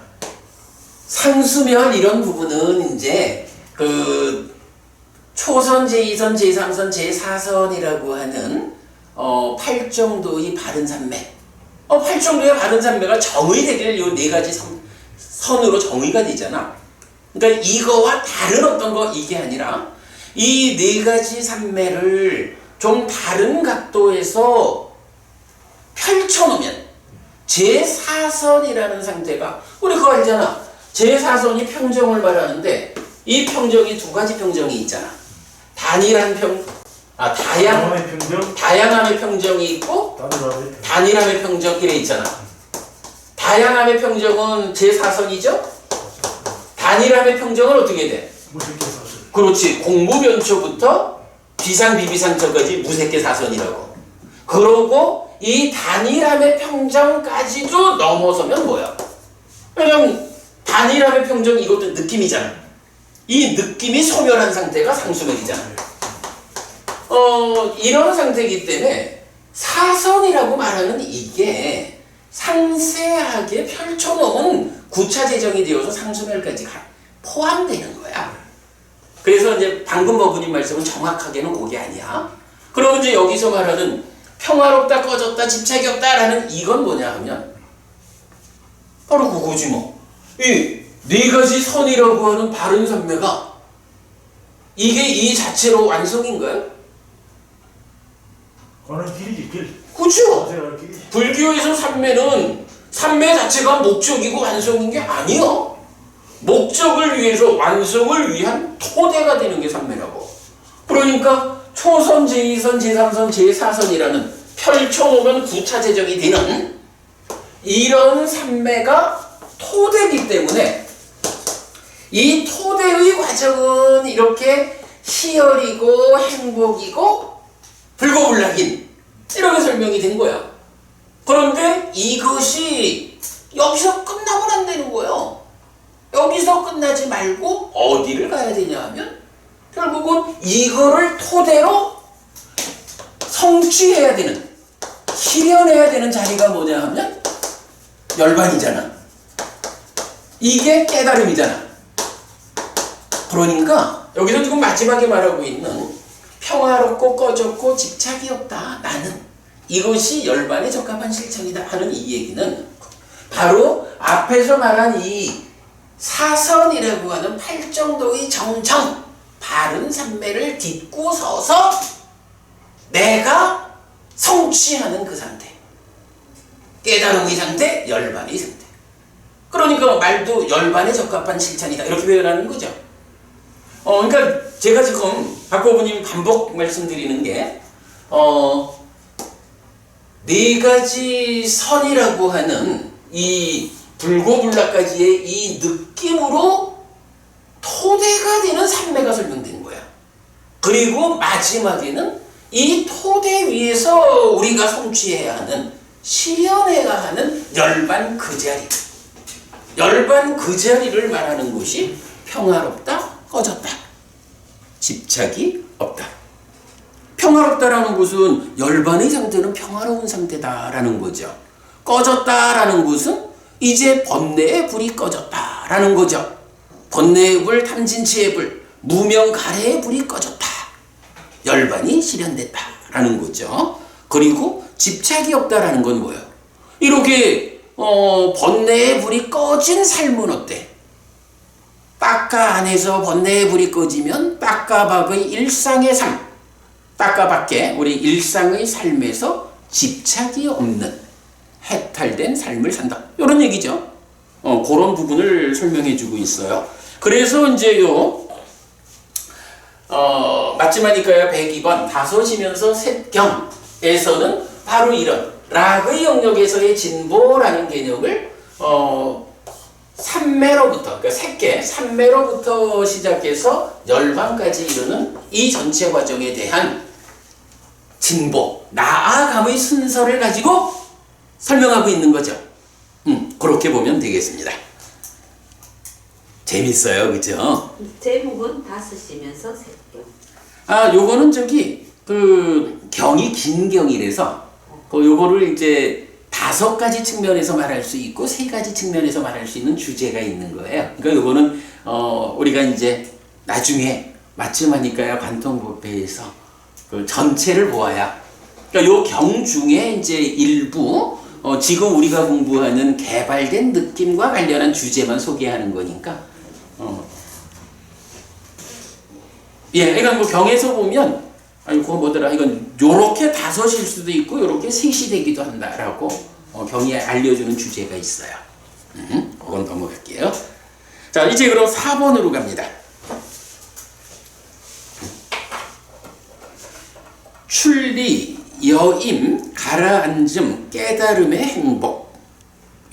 상수면 이런 부분은 이제 초선, 제2선, 제3선, 제4선이라고 하는 8정도의 바른 산매. 8정도의 바른 산매가 정의되길 요 네 가지 선으로 정의가 되잖아. 그러니까 이거와 다른 어떤 거 이게 아니라 이 네 가지 산매를 좀 다른 각도에서 펼쳐놓으면 제4선이라는 상태가, 우리 그거 알잖아. 제4선이 평정을 말하는데 이 평정이 두 가지 평정이 있잖아. 다양함의 평정이 있고 단일함의 평정 이래 있잖아. 다양함의 평정은 제4선이죠. 단일함의 평정은 어떻게 돼? 그렇지. 공무변초부터 비상비비상처까지 무색계 4선이라고. 그러고 이 단일함의 평정까지도 넘어서면 뭐야? 그냥 단일함의 평정 이것도 느낌이잖아. 이 느낌이 소멸한 상태가 상수면이잖아. 이런 상태이기 때문에 사선이라고 말하는 이게 상세하게 펼쳐놓은 구차 재정이 되어서 상수멸까지 포함되는 거야. 그래서 이제 방금 어부님 말씀은 정확하게는 그게 아니야. 그러면 이제 여기서 말하는 평화롭다, 꺼졌다, 집착이 없다라는 이건 뭐냐 하면 바로 그거지 뭐. 이 네 가지 선이라고 하는 바른 삼매가 이게 이 자체로 완성인가요? 그거는 길이지, 길. 그렇죠. 자세가 길이지. 불교에서 삼매는 삼매 자체가 목적이고 완성인 게 아니요. 목적을 위해서 완성을 위한 토대가 되는 게 삼매라고. 그러니까 초선, 제2선, 제3선, 제4선이라는 펼쳐놓으면 구차 재정이 되는 이런 삼매가 토대이기 때문에 이 토대의 과정은 이렇게 희열이고 행복이고 불고불락인 이렇게 설명이 된 거야. 그런데 이것이 여기서 끝나면 안 되는 거예요. 여기서 끝나지 말고 어디를 가야 되냐 하면 결국은 이거를 토대로 성취해야 되는, 실현해야 되는 자리가 뭐냐 하면 열반이잖아. 이게 깨달음이잖아. 그러니까 여기서 지금 마지막에 말하고 있는 평화롭고 꺼졌고 집착이 없다. 나는 이것이 열반에 적합한 실천이다 하는 이 얘기는 바로 앞에서 말한 이 사선이라고 하는 팔정도의 정정 바른 삼매를 딛고 서서 내가 성취하는 그 상태, 깨달음의 상태, 열반의 상태. 그러니까 말도 열반에 적합한 실천이다 이렇게 표현하는 거죠. 그러니까 제가 지금 박고부님 반복 말씀드리는 게 네 가지 선이라고 하는 이 불고불락까지의 이 느낌으로 토대가 되는 삼매가 설명된 거야. 그리고 마지막에는 이 토대 위에서 우리가 성취해야 하는, 실현해야 하는 열반 그 자리. 열반 그 자리를 말하는 것이 평화롭다, 꺼졌다, 집착이 없다. 평화롭다라는 것은 열반의 상태는 평화로운 상태다라는 거죠. 꺼졌다라는 것은 이제 번뇌의 불이 꺼졌다라는 거죠. 번뇌의 불, 탐진치의 불, 무명가래의 불이 꺼졌다. 열반이 실현됐다라는 거죠. 그리고 집착이 없다라는 건 뭐예요? 이렇게 번뇌의 불이 꺼진 삶은 어때? 빠까 안에서 번뇌의 불이 꺼지면 빠까박의 일상의 삶, 빠까밖에 우리 일상의 삶에서 집착이 없는 해탈된 삶을 산다. 이런 얘기죠. 그런 부분을 설명해 주고 있어요. 그래서 이제 마지막이니까요 102번 다섯이면서 셋경에서는 바로 이런 락의 영역에서의 진보라는 개념을 삼매로부터, 그러니까 색계, 삼매로부터 시작해서 열반까지 이르는 이 전체 과정에 대한 진보, 나아감의 순서를 가지고 설명하고 있는 거죠. 그렇게 보면 되겠습니다. 재밌어요, 그죠? 제목은 다섯이면서 셋경. 요거는 경이 긴 경이라서, 요거를 이제 5가지 측면에서 말할 수 있고 3가지 측면에서 말할 수 있는 주제가 있는 거예요. 그러니까 요거는 우리가 이제 나중에 마침하니까야 관통법회에서 그 전체를 보아야, 그러니까 요 경 중에 이제 일부 지금 우리가 공부하는 개발된 느낌과 관련한 주제만 소개하는 거니까. 그러니까 뭐 경에서 보면 그거 뭐더라, 이건 요렇게 5일 수도 있고 요렇게 3이 되기도 한다라고 경이 알려주는 주제가 있어요. 그건 넘어갈게요. 자, 이제 그럼 4번으로 갑니다. 출리, 여임, 가라앉음, 깨달음의 행복,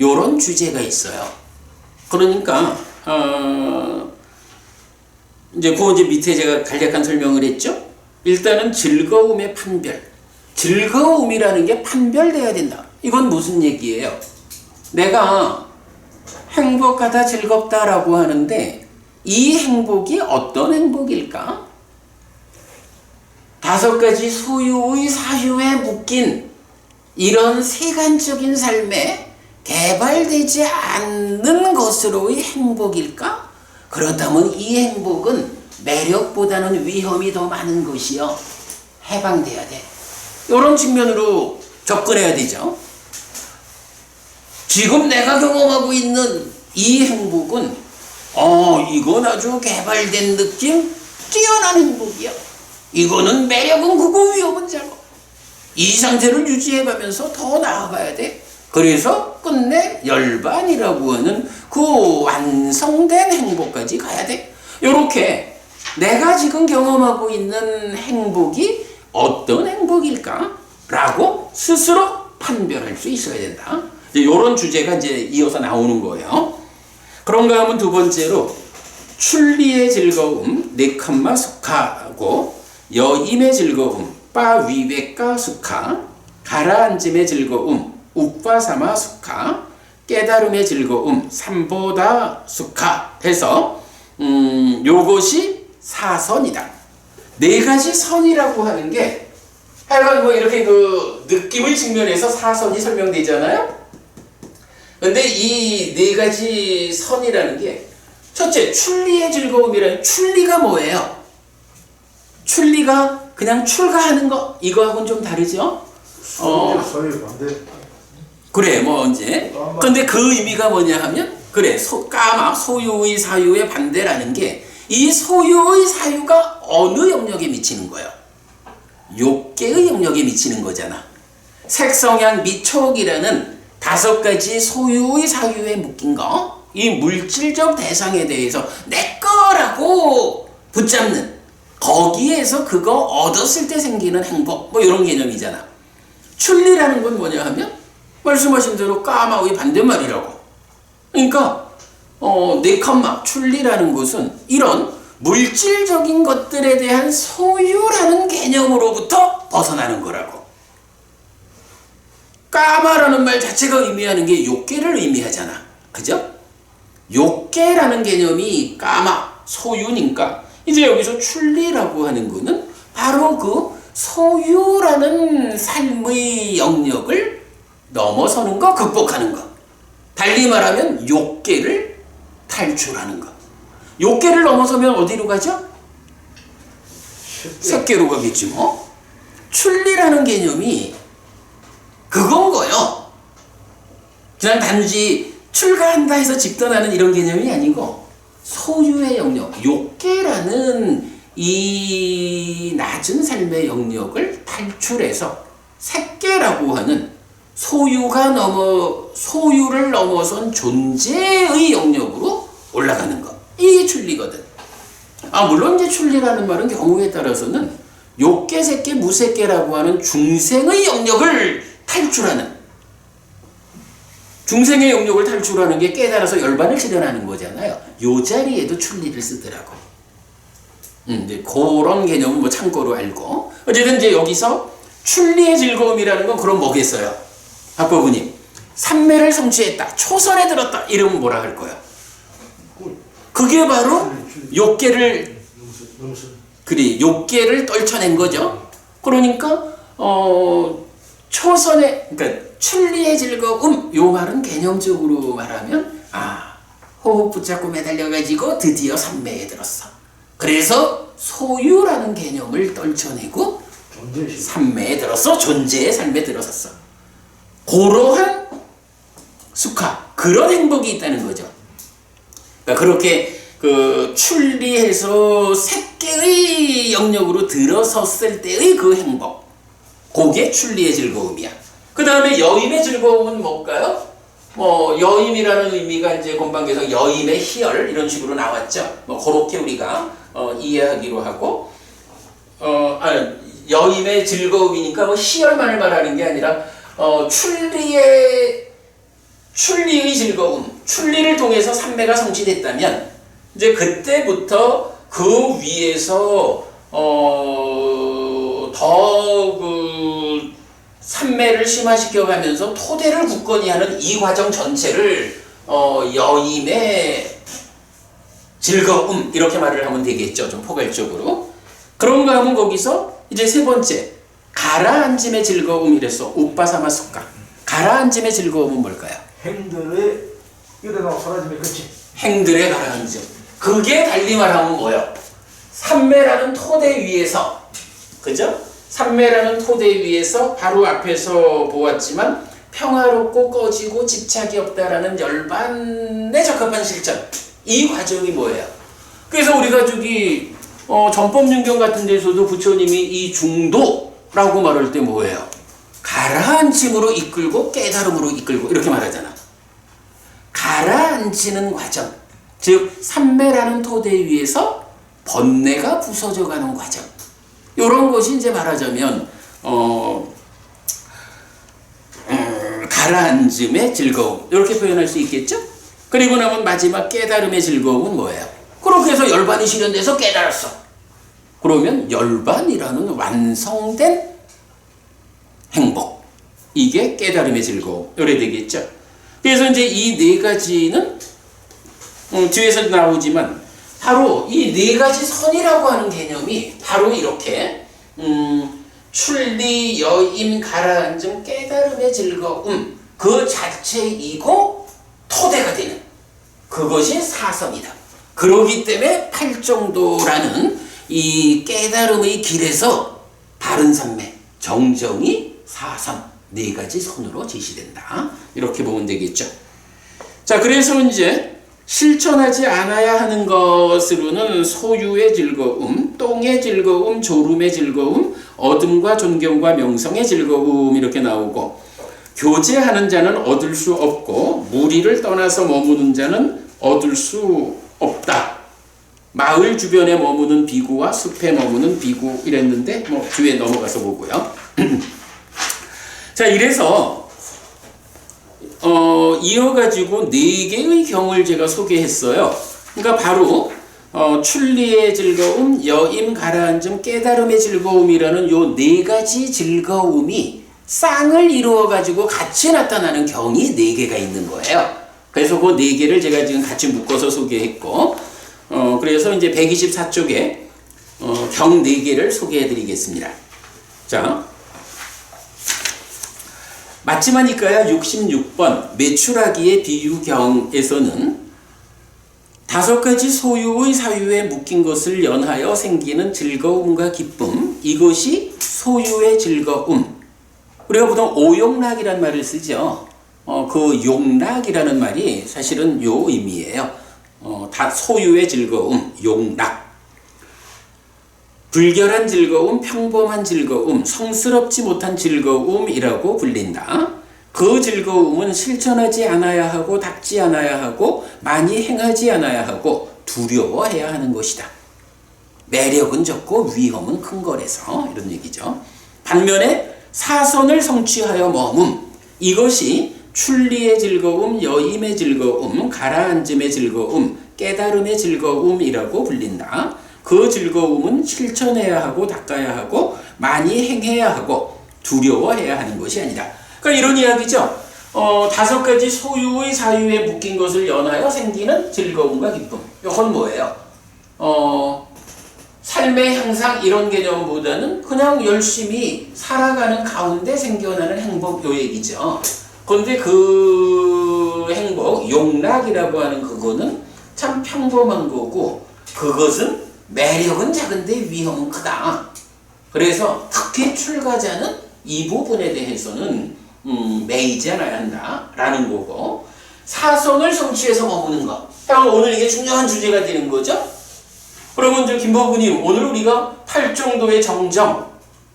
요런 주제가 있어요. 그러니까 이제 그 이제 밑에 제가 간략한 설명을 했죠. 일단은 즐거움의 판별. 즐거움이라는 게 판별돼야 된다. 이건 무슨 얘기예요? 내가 행복하다, 즐겁다라고 하는데 이 행복이 어떤 행복일까? 5가지 소유의 사유에 묶인 이런 세간적인 삶에 개발되지 않는 것으로의 행복일까? 그렇다면 이 행복은 매력보다는 위험이 더 많은 것이요. 해방돼야 돼. 이런 측면으로 접근해야 되죠. 지금 내가 경험하고 있는 이 행복은 이건 아주 개발된 느낌, 뛰어난 행복이야. 이거는 매력은 크고 위험은 작아. 이 상태를 유지해가면서 더 나아가야 돼. 그래서 끝내 열반이라고 하는 그 완성된 행복까지 가야 돼. 요렇게 내가 지금 경험하고 있는 행복이 어떤 행복일까? 라고 스스로 판별할 수 있어야 된다. 이런 주제가 이제 이어서 나오는 거예요. 그런가 하면 두 번째로 출리의 즐거움, 네칸마 수카하고 여임의 즐거움, 빠위베카 수카, 가라앉음의 즐거움, 우빠사마 수카, 깨달음의 즐거움, 삼보다 수카 해서 요것이 사선이다. 네 가지 선이라고 하는 게 하여간 뭐 이렇게 그 느낌의 측면에서 사선이 설명되잖아요. 근데 이 네 가지 선이라는 게 첫째, 출리의 즐거움이라는 출리가 뭐예요? 출리가 그냥 출가하는 거 이거하고는 좀 다르죠? 소유 반대. 그래 뭐 이제 근데 그 의미가 뭐냐 하면 그래 까마 소유의 사유의 반대라는 게 이 소유의 사유가 어느 영역에 미치는 거예요? 욕계의 영역에 미치는 거잖아. 색성향 미촉이라는 5가지 소유의 사유에 묶인 거, 이 물질적 대상에 대해서 내 거라고 붙잡는 거기에서 그거 얻었을 때 생기는 행복, 뭐 이런 개념이잖아. 출리라는 건 뭐냐 하면 말씀하신 대로 까마의 반대말이라고. 그러니까 네칸마 출리라는 것은 이런 물질적인 것들에 대한 소유라는 개념으로부터 벗어나는 거라고. 까마라는 말 자체가 의미하는 게 욕계를 의미하잖아. 그죠? 욕계라는 개념이 까마, 소유니까 이제 여기서 출리라고 하는 거는 바로 그 소유라는 삶의 영역을 넘어서는 거, 극복하는 거. 달리 말하면 욕계를 탈출하는 거. 욕계를 넘어서면 어디로 가죠? 색계로 가겠지 뭐. 출리라는 개념이 그건 거요. 그냥 단지 출가한다 해서 집 떠나는 이런 개념이 아니고 소유의 영역, 욕계라는 이 낮은 삶의 영역을 탈출해서 색계라고 하는 소유를 넘어선 존재의 영역으로 올라가는 것. 이게 출리거든. 물론 이제 출리라는 말은 경우에 따라서는 욕계, 색계, 무색계라고 하는 중생의 영역을 탈출하는, 중생의 영역을 탈출하는 게 깨달아서 열반을 실현하는 거잖아요. 요 자리에도 출리를 쓰더라고. 이제 그런 개념은 뭐 참고로 알고. 어쨌든 이제 여기서 출리의 즐거움이라는 건 그럼 뭐겠어요? 학부모님, 삼매를 성취했다, 초선에 들었다, 이러면 뭐라 할 거야? 그게 바로 욕계를 욕계를 떨쳐낸 거죠. 그러니까 초선의, 그러니까 출리의 즐거움, 요 말은 개념적으로 말하면 호흡 붙잡고 매달려가지고 드디어 삼매에 들었어. 그래서 소유라는 개념을 떨쳐내고 삼매에 들었어. 존재의 삶에 들어섰어. 그러한 수카, 그런 행복이 있다는 거죠. 그러니까 그렇게 그 출리해서 색계의 영역으로 들어섰을 때의 그 행복, 그게 출리의 즐거움이야. 그 다음에 여임의 즐거움은 뭘까요? 뭐 여임이라는 의미가 이제 건방계에서 여임의 희열 이런 식으로 나왔죠. 뭐 그렇게 우리가 이해하기로 하고, 여임의 즐거움이니까 뭐 희열만을 말하는 게 아니라 출리의 즐거움, 출리를 통해서 삼매가 성취됐다면 이제 그때부터 그 위에서 더 그 삼매를 심화시켜가면서 토대를 굳건히 하는 이 과정 전체를 여임의 즐거움 이렇게 말을 하면 되겠죠. 좀 포괄적으로. 그런가 하면 거기서 이제 세 번째 가라앉음의 즐거움 이래서 우빠사마 숙가. 가라앉음의 즐거움은 뭘까요? 행들의 일어나고 사라짐의 끝이. 행들의 가라앉음. 그게 달리 말하면 뭐예요? 삼매라는 토대 위에서, 그죠? 삼매라는 토대 위에서 바로 앞에서 보았지만 평화롭고 꺼지고 집착이 없다라는 열반에 적합한 실천. 이 과정이 뭐예요? 그래서 우리가 저기 전법윤경 같은 데서도 부처님이 이 중도라고 말할 때 뭐예요? 가라앉힘으로 이끌고 깨달음으로 이끌고 이렇게 말하잖아. 가라앉히는 과정, 즉 삼매라는 토대 위에서 번뇌가 부서져가는 과정. 이런 것이 이제 말하자면 가라앉음의 즐거움 이렇게 표현할 수 있겠죠? 그리고 나면 마지막 깨달음의 즐거움은 뭐예요? 그렇게 해서 열반이 실현돼서 깨달았어. 그러면 열반이라는 완성된 행복, 이게 깨달음의 즐거움 이래 되겠죠? 그래서 이제 이 네 가지는 뒤에서 나오지만 바로 이 네 가지 선이라고 하는 개념이 바로 이렇게 출리, 여임, 가라앉음, 깨달음의 즐거움 그 자체이고 토대가 되는 그것이 사선이다. 그러기 때문에 팔정도라는 이 깨달음의 길에서 바른 삼매, 정정이 사선, 네 가지 선으로 제시된다. 이렇게 보면 되겠죠. 자, 그래서 이제 실천하지 않아야 하는 것으로는 소유의 즐거움, 똥의 즐거움, 졸음의 즐거움, 어둠과 존경과 명성의 즐거움 이렇게 나오고, 교제하는 자는 얻을 수 없고 무리를 떠나서 머무는 자는 얻을 수 없다. 마을 주변에 머무는 비구와 숲에 머무는 비구 이랬는데 뭐 뒤에 넘어가서 보고요. 자, 이래서 이어가지고 네 개의 경을 제가 소개했어요. 그러니까 바로 출리의 즐거움, 여임, 가라앉음, 깨달음의 즐거움이라는 요 네 가지 즐거움이 쌍을 이루어 가지고 같이 나타나는 경이 네 개가 있는 거예요. 그래서 그 네 개를 제가 지금 같이 묶어서 소개했고, 그래서 이제 124쪽에 경 네 개를 소개해 드리겠습니다. 자, 마치마니까야 66번 매출하기의 비유경에서는 다섯 가지 소유의 사유에 묶인 것을 연하여 생기는 즐거움과 기쁨, 이것이 소유의 즐거움. 우리가 보통 오용락이라는 말을 쓰죠. 그 용락이라는 말이 사실은 요 의미예요. 다 소유의 즐거움, 용락. 불결한 즐거움, 평범한 즐거움, 성스럽지 못한 즐거움이라고 불린다. 그 즐거움은 실천하지 않아야 하고 닦지 않아야 하고 많이 행하지 않아야 하고 두려워해야 하는 것이다. 매력은 적고 위험은 큰 거래서 이런 얘기죠. 반면에 사선을 성취하여 머문, 이것이 출리의 즐거움, 여임의 즐거움, 가라앉음의 즐거움, 깨달음의 즐거움이라고 불린다. 그 즐거움은 실천해야 하고 닦아야 하고 많이 행해야 하고 두려워해야 하는 것이 아니다. 그러니까 이런 이야기죠. 다섯 가지 소유의 사유에 묶인 것을 연하여 생기는 즐거움과 기쁨. 이건 뭐예요? 삶의 향상 이런 개념보다는 그냥 열심히 살아가는 가운데 생겨나는 행복 요 얘기죠. 그런데 그 행복, 용락이라고 하는 그거는 참 평범한 거고 그것은 매력은 작은데 위험은 크다. 그래서 특히 출가자는 이 부분에 대해서는 매이지 않아야 한다라는 거고, 사선을 성취해서 머무는 것. 오늘 이게 중요한 주제가 되는 거죠. 그러면 저 김보부님, 오늘 우리가 팔정도의 정정,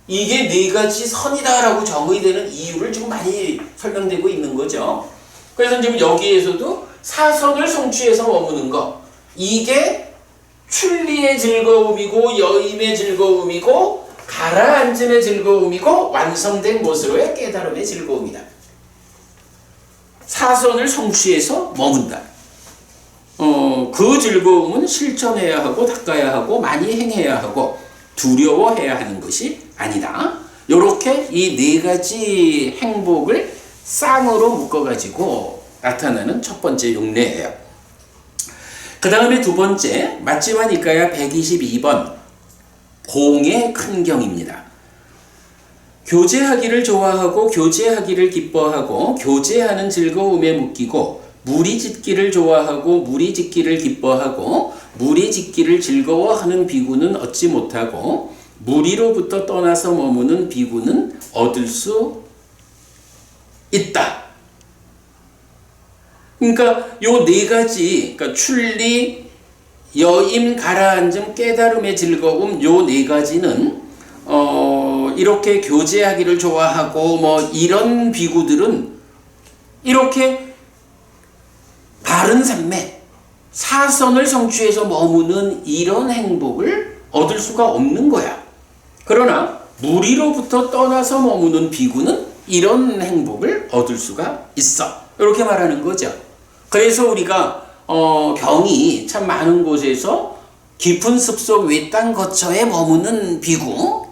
이게 네 가지 선이다라고 정의되는 이유를 지금 많이 설명되고 있는 거죠. 그래서 지금 여기에서도 사선을 성취해서 머무는 것, 이게 출리의 즐거움이고 여임의 즐거움이고 가라앉음의 즐거움이고 완성된 것으로의 깨달음의 즐거움이다. 사선을 성취해서 머문다. 그 즐거움은 실천해야 하고 닦아야 하고 많이 행해야 하고 두려워해야 하는 것이 아니다. 이렇게 이 네 가지 행복을 쌍으로 묶어가지고 나타나는 첫 번째 용례예요. 그 다음에 두 번째, 마치마니까야 122번 공의 큰 경입니다. 교제하기를 좋아하고 교제하기를 기뻐하고 교제하는 즐거움에 묶이고 무리짓기를 좋아하고 무리짓기를 기뻐하고 무리짓기를 즐거워하는 비구는 얻지 못하고 무리로부터 떠나서 머무는 비구는 얻을 수 있다. 그러니까 요 네 가지, 그러니까 출리, 여임, 가라앉음, 깨달음의 즐거움, 요 네 가지는 이렇게 교제하기를 좋아하고 뭐 이런 비구들은 이렇게 바른 삶에 사선을 성취해서 머무는 이런 행복을 얻을 수가 없는 거야. 그러나 무리로부터 떠나서 머무는 비구는 이런 행복을 얻을 수가 있어. 이렇게 말하는 거죠. 그래서 우리가 경이 참 많은 곳에서 깊은 숲속 외딴 거처에 머무는 비구,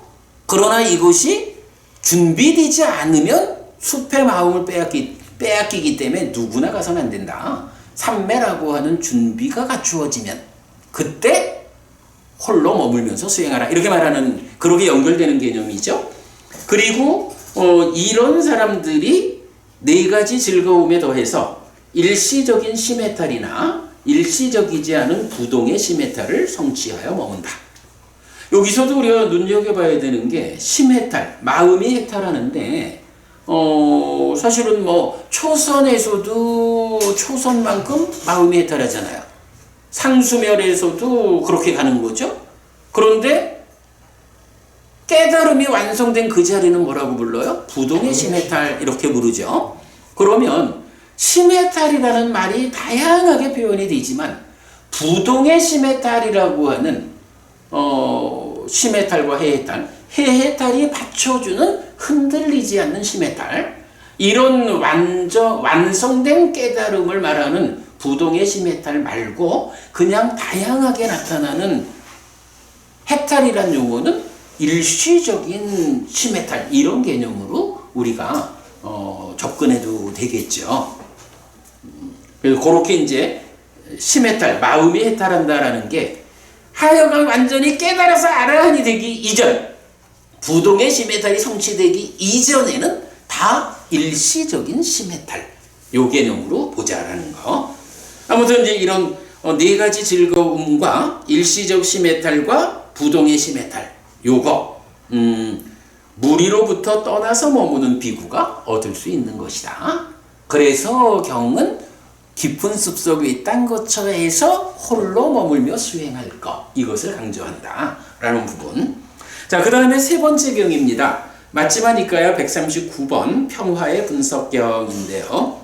그러나 이것이 준비되지 않으면 숲의 마음을 빼앗기기 때문에 누구나 가서는 안 된다. 삼매라고 하는 준비가 갖추어지면 그때 홀로 머물면서 수행하라. 이렇게 말하는, 그렇게 연결되는 개념이죠. 그리고 이런 사람들이 네 가지 즐거움에 더해서 일시적인 심해탈이나 일시적이지 않은 부동의 심해탈을 성취하여 머문다. 여기서도 우리가 눈여겨봐야 되는 게 심해탈, 마음이 해탈하는데 사실은 뭐 초선에서도 초선만큼 마음이 해탈하잖아요. 상수멸에서도 그렇게 가는 거죠. 그런데 깨달음이 완성된 그 자리는 뭐라고 불러요? 부동의 심해탈, 이렇게 부르죠. 그러면 심해탈이라는 말이 다양하게 표현이 되지만 부동의 심해탈이라고 하는 심해탈과 해해탈, 해해탈이 받쳐주는 흔들리지 않는 심해탈, 이런 완성된 깨달음을 말하는 부동의 심해탈 말고 그냥 다양하게 나타나는 해탈이란 용어는 일시적인 심해탈, 이런 개념으로 우리가 접근해도 되겠죠. 그래서 그렇게 이제 심해탈, 마음이 해탈한다라는 게 하여간 완전히 깨달아서 아라한이 되기 이전, 부동의 심해탈이 성취되기 이전에는 다 일시적인 심해탈, 요 개념으로 보자라는 거. 아무튼 이제 이런 네 가지 즐거움과 일시적 심해탈과 부동의 심해탈, 요거 무리로부터 떠나서 머무는 비구가 얻을 수 있는 것이다. 그래서 경은 깊은 숲속의 딴 거처에서 홀로 머물며 수행할 것, 이것을 강조한다 라는 부분. 자, 그 다음에 세 번째 경입니다. 맞지마니까야 139번 평화의 분석경인데요.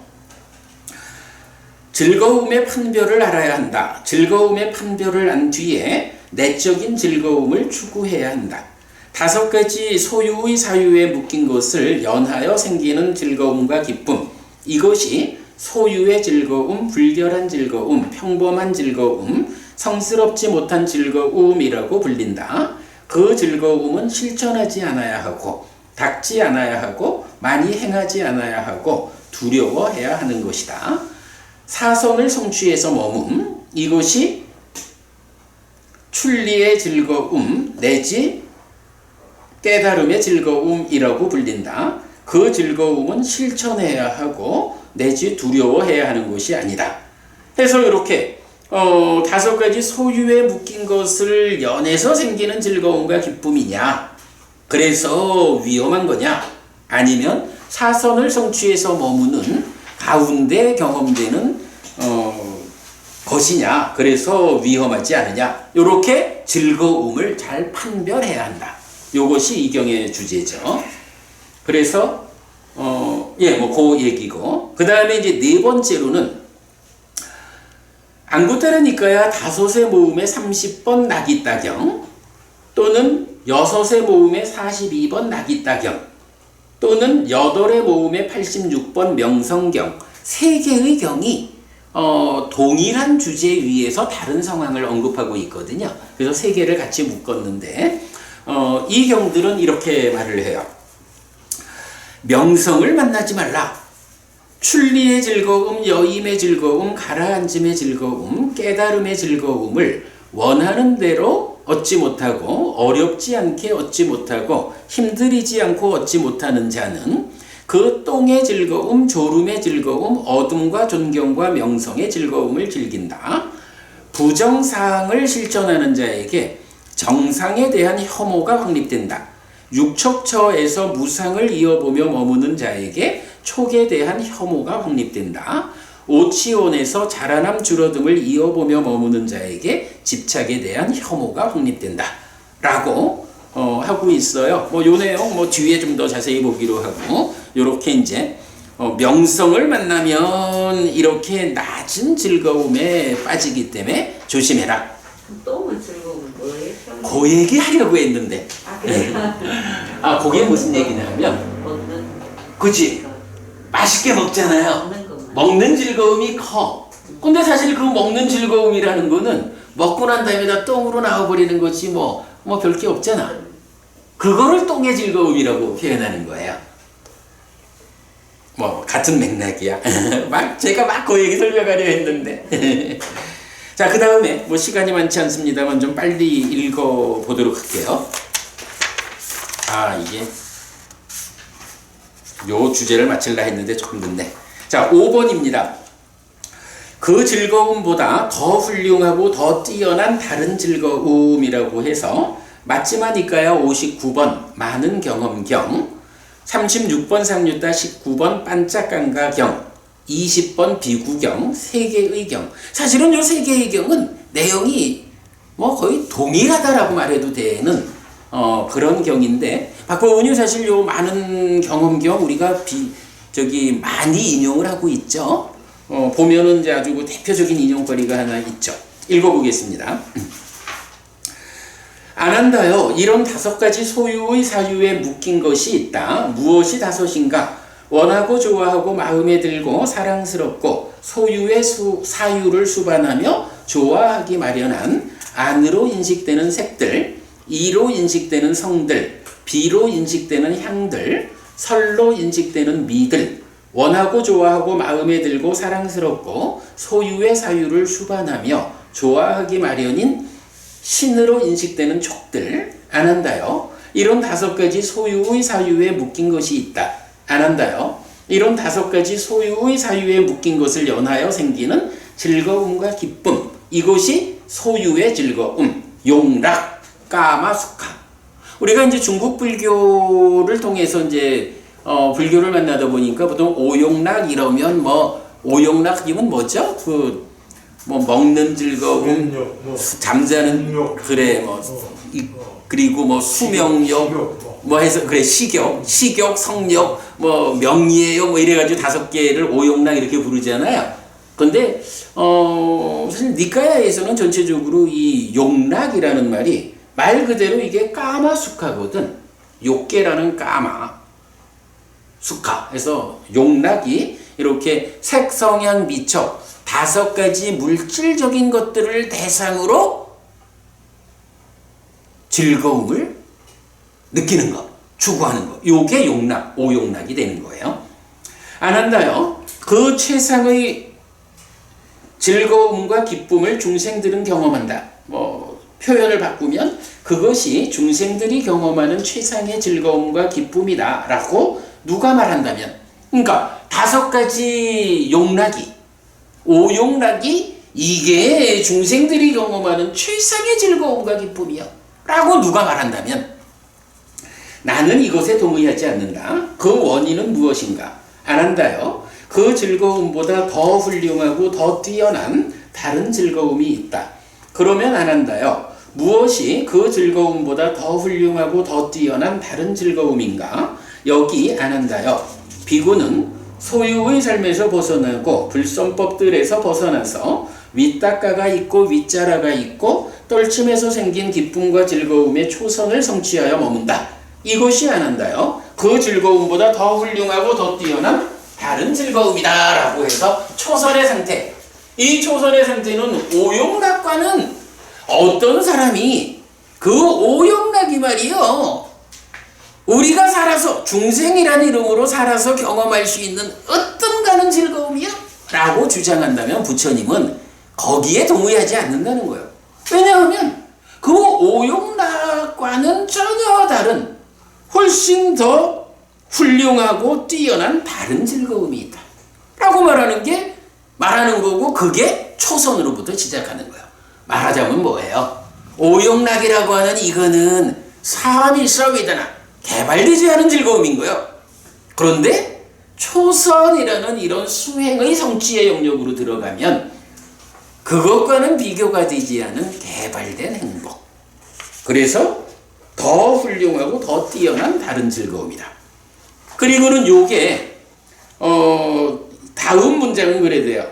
즐거움의 판별을 알아야 한다. 즐거움의 판별을 안 뒤에 내적인 즐거움을 추구해야 한다. 다섯 가지 소유의 사유에 묶인 것을 연하여 생기는 즐거움과 기쁨, 이것이 소유의 즐거움, 불결한 즐거움, 평범한 즐거움, 성스럽지 못한 즐거움이라고 불린다. 그 즐거움은 실천하지 않아야 하고 닦지 않아야 하고 많이 행하지 않아야 하고 두려워해야 하는 것이다. 사선을 성취해서 머문, 이것이 출리의 즐거움 내지 깨달음의 즐거움이라고 불린다. 그 즐거움은 실천해야 하고 내지 두려워해야 하는 것이 아니다. 해서 이렇게 다섯 가지 소유에 묶인 것을 연해서 생기는 즐거움과 기쁨이냐, 그래서 위험한 거냐, 아니면 사선을 성취해서 머무는 가운데 경험되는 것이냐, 그래서 위험하지 않으냐, 이렇게 즐거움을 잘 판별해야 한다. 이것이 이 경의 주제죠. 그래서 그 얘기고, 그 다음에 이제 네 번째로는 안구타르니까야 5의 모음에 30번 나기따경, 또는 6의 모음에 42번 나기따경, 또는 8의 모음에 86번 명성경, 3개의 경이 동일한 주제 위에서 다른 상황을 언급하고 있거든요. 그래서 3개를 같이 묶었는데 이 경들은 이렇게 말을 해요. 명성을 만나지 말라. 출리의 즐거움, 여임의 즐거움, 가라앉음의 즐거움, 깨달음의 즐거움을 원하는 대로 얻지 못하고 어렵지 않게 얻지 못하고 힘들이지 않고 얻지 못하는 자는 그 똥의 즐거움, 졸음의 즐거움, 어둠과 존경과 명성의 즐거움을 즐긴다. 부정상을 실천하는 자에게 정상에 대한 혐오가 확립된다. 육척처에서 무상을 이어보며 머무는 자에게 촉에 대한 혐오가 확립된다. 오치온에서 자라남 줄어듦을 이어보며 머무는 자에게 집착에 대한 혐오가 확립된다. 라고 하고 있어요. 요 내용 뒤에 좀 더 자세히 보기로 하고, 요렇게 이제 명성을 만나면 이렇게 낮은 즐거움에 빠지기 때문에 조심해라. 똥은 즐거움은 뭐예요? 그 얘기 하려고 했는데. 그래요? 그게 무슨 얘기냐면, 먹는 그치? 맛있게 먹잖아요. 먹는 것만. 먹는 즐거움이 커. 근데 사실 그 먹는 즐거움이라는 거는 먹고 난 다음에 다 똥으로 나와버리는 거지 뭐 별 게 없잖아. 그거를 똥의 즐거움이라고 표현하는 거예요. 같은 맥락이야. 제가 그 얘기 설명하려 했는데. 자, 그 다음에 시간이 많지 않습니다만 좀 빨리 읽어보도록 할게요. 이게 요 주제를 마치려 했는데 조금 늦네. 자, 5번입니다. 그 즐거움보다 더 훌륭하고 더 뛰어난 다른 즐거움이라고 해서 맞지마니까요 59번 많은 경험경, 36번 상류다 19번 반짝감가경, 20번 비구경, 3개의 경. 사실은 요 3개의 경은 내용이 거의 동일하다라고 말해도 되는 그런 경인데, 박보은이 사실 요 많은 경험경 우리가 많이 인용을 하고 있죠. 보면은 이제 아주 대표적인 인용거리가 하나 있죠. 읽어보겠습니다. 안한다요. 이런 5가지 소유의 사유에 묶인 것이 있다. 무엇이 5인가? 원하고 좋아하고 마음에 들고 사랑스럽고 소유의 사유를 수반하며 좋아하기 마련한 안으로 인식되는 색들, 이로 인식되는 성들, 비로 인식되는 향들, 설로 인식되는 미들, 원하고 좋아하고 마음에 들고 사랑스럽고 소유의 사유를 수반하며 좋아하기 마련인 신으로 인식되는 촉들. 안한다요. 이런 5가지 소유의 사유에 묶인 것이 있다. 안한다요. 이런 5가지 소유의 사유에 묶인 것을 연하여 생기는 즐거움과 기쁨. 이것이 소유의 즐거움. 용락, 까마숙하. 우리가 이제 중국 불교를 통해서 이제 불교를 만나다 보니까 보통 오용락 이러면 오용락이면 뭐죠? 먹는 즐거움, 잠자는 그래 그리고 수명욕 해서 그래 식욕, 성욕, 명예욕 이래가지고 5개를 오용락 이렇게 부르잖아요. 근데 사실 니까야에서는 전체적으로 이 용락이라는 말이 말 그대로 이게 까마숙하거든. 욕계라는 까마 숙하 해서 용락이 이렇게 색, 성향, 미척 5가지 물질적인 것들을 대상으로 즐거움을 느끼는 것, 추구하는 것. 요게 용락, 오용락이 되는 거예요. 안한다요. 그 최상의 즐거움과 기쁨을 중생들은 경험한다. 표현을 바꾸면 그것이 중생들이 경험하는 최상의 즐거움과 기쁨이다 라고 누가 말한다면, 그러니까 5가지 용락이, 오용락이 이게 중생들이 경험하는 최상의 즐거움과 기쁨이야 라고 누가 말한다면 나는 이것에 동의하지 않는다. 그 원인은 무엇인가? 안한다요. 그 즐거움보다 더 훌륭하고 더 뛰어난 다른 즐거움이 있다. 그러면 안한다요. 무엇이 그 즐거움보다 더 훌륭하고 더 뛰어난 다른 즐거움인가? 여기 안한다요. 비구는 소유의 삶에서 벗어나고 불성법들에서 벗어나서 윗닦아가 있고 윗자라가 있고 떨침에서 생긴 기쁨과 즐거움의 초선을 성취하여 머문다. 이것이 안한다요. 그 즐거움보다 더 훌륭하고 더 뛰어난 다른 즐거움이다 라고 해서 초선의 상태. 이 초선의 상태는 오용락과는 어떤 사람이 그 오용락이 말이요. 우리가 살아서 중생이라는 이름으로 살아서 경험할 수 있는 어떤가는 즐거움이야 라고 주장한다면 부처님은 거기에 동의하지 않는다는 거예요. 왜냐하면 그 오용락과는 전혀 다른 훨씬 더 훌륭하고 뛰어난 다른 즐거움이 있다 라고 말하는 거고, 그게 초선으로부터 시작하는 거예요. 말하자면 뭐예요? 오용락이라고 하는 이거는 사람이 있어위다나 개발되지 않은 즐거움인 거예요. 그런데 초선이라는 이런 수행의 성취의 영역으로 들어가면 그것과는 비교가 되지 않은 개발된 행복. 그래서 더 훌륭하고 더 뛰어난 다른 즐거움이다. 그리고는 요게 다음 문장은 그래 돼요.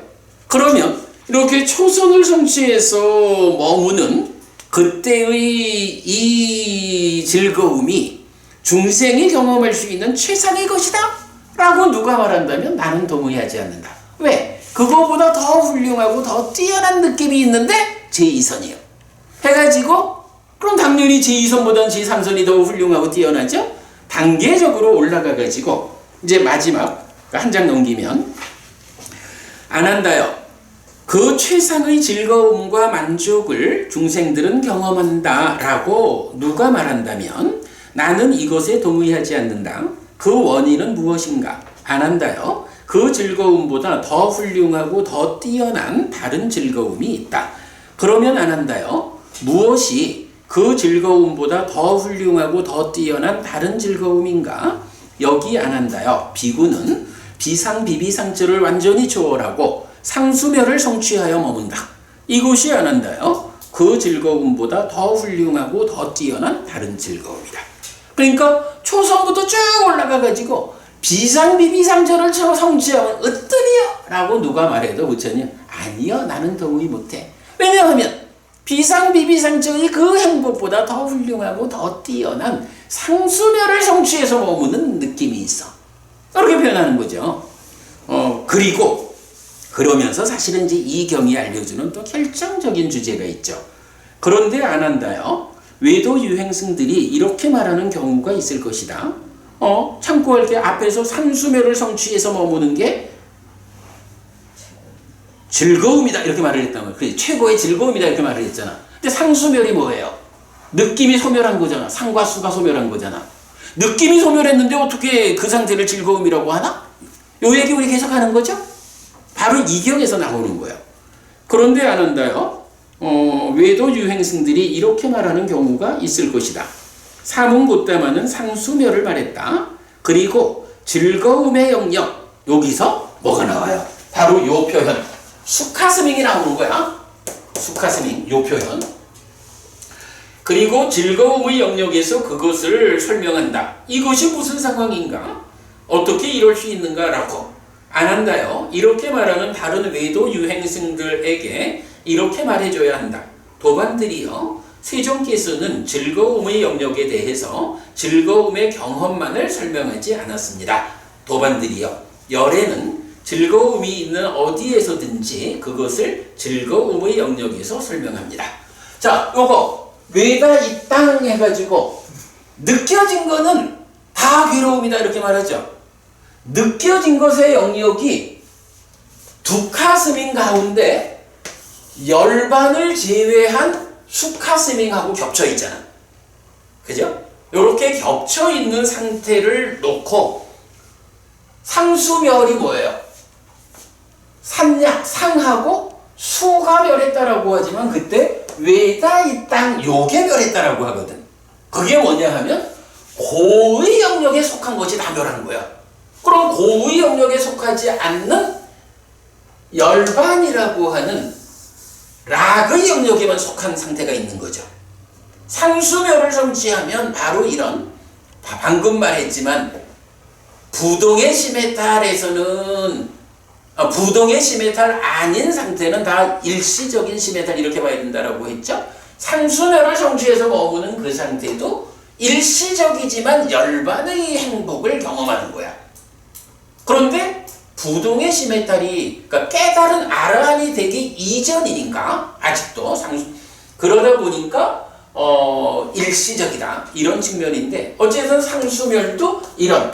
그러면 이렇게 초선을 성취해서 머무는 그때의 이 즐거움이 중생이 경험할 수 있는 최상의 것이다 라고 누가 말한다면 나는 동의하지 않는다. 왜? 그거보다 더 훌륭하고 더 뛰어난 느낌이 있는데 제2선이에요. 해가지고 그럼 당연히 제2선보다는 제3선이 더 훌륭하고 뛰어나죠? 단계적으로 올라가가지고 이제 마지막 한 장 넘기면 안 한다요. 그 최상의 즐거움과 만족을 중생들은 경험한다 라고 누가 말한다면 나는 이것에 동의하지 않는다. 그 원인은 무엇인가? 안 한다요. 그 즐거움보다 더 훌륭하고 더 뛰어난 다른 즐거움이 있다. 그러면 안 한다요. 무엇이 그 즐거움보다 더 훌륭하고 더 뛰어난 다른 즐거움인가? 여기 안 한다요. 비구는 비상비비상처를 완전히 초월하고 상수멸을 성취하여 머문다. 이것이 안 한다요. 그 즐거움보다 더 훌륭하고 더 뛰어난 다른 즐거움이다. 그러니까 초선부터 쭉 올라가가지고 비상비비상처를 성취하면 어떠니요? 라고 누가 말해도 부처님 아니요, 나는 동의 못해. 왜냐하면 비상비비상처의 그 행복보다 더 훌륭하고 더 뛰어난 상수멸을 성취해서 머무는 느낌이 있어. 그렇게 표현하는 거죠. 그리고 그러면서 사실은 이제 이 경이 알려주는 또 결정적인 주제가 있죠. 그런데 안 한다요. 외도 유행승들이 이렇게 말하는 경우가 있을 것이다. 참고할 게 앞에서 상수멸을 성취해서 머무는 게 즐거움이다 이렇게 말을 했단 말이야. 그래, 최고의 즐거움이다 이렇게 말을 했잖아. 근데 상수멸이 뭐예요? 느낌이 소멸한 거잖아. 상과 수가 소멸한 거잖아. 느낌이 소멸했는데 어떻게 그 상태를 즐거움이라고 하나? 요 얘기 우리 계속 하는 거죠? 바로 이 경에서 나오는 거예요. 그런데 안 한다요. 외도 유행승들이 이렇게 말하는 경우가 있을 것이다. 사문고따마는 상수멸을 말했다. 그리고 즐거움의 영역, 여기서 뭐가 나와요? 바로 요 표현, 수카스밍이 나오는 거야. 수카스밍, 요 표현. 그리고 즐거움의 영역에서 그것을 설명한다. 이것이 무슨 상황인가? 어떻게 이럴 수 있는가라고 안 한다요. 이렇게 말하는 다른 외도 유행승들에게 이렇게 말해줘야 한다. 도반들이요. 세종께서는 즐거움의 영역에 대해서 즐거움의 경험만을 설명하지 않았습니다. 도반들이요. 열애는 즐거움이 있는 어디에서든지 그것을 즐거움의 영역에서 설명합니다. 자, 요거 외다 이 땅 해가지고 느껴진 거는 다 괴로움이다 이렇게 말하죠. 느껴진 것의 영역이 두카스밍 가운데 열반을 제외한 수카스밍하고 겹쳐 있잖아. 그죠? 이렇게 겹쳐 있는 상태를 놓고 상수멸이 뭐예요? 산약, 상하고 수가 멸했다라고 하지만 그때 외다 이 땅 요게 멸했다라고 하거든. 그게 뭐냐 하면 고의 영역에 속한 것이 다 멸한 거야. 그럼 고의 영역에 속하지 않는 열반이라고 하는 락의 영역에만 속한 상태가 있는 거죠. 상수멸을 성취하면 바로 이런 방금 말했지만 부동의 시메탈에서는 부동의 시메탈 아닌 상태는 다 일시적인 시메탈 이렇게 봐야 된다라고 했죠. 상수멸을 성취해서 머무는 그 상태도 일시적이지만 열반의 행복을 경험하는 거야. 그런데 부동의 시메탈이 그러니까 깨달은 아라한이 되기 이전이니까 아직도 그러다 보니까 일시적이다 이런 측면인데 어쨌든 상수멸도 이런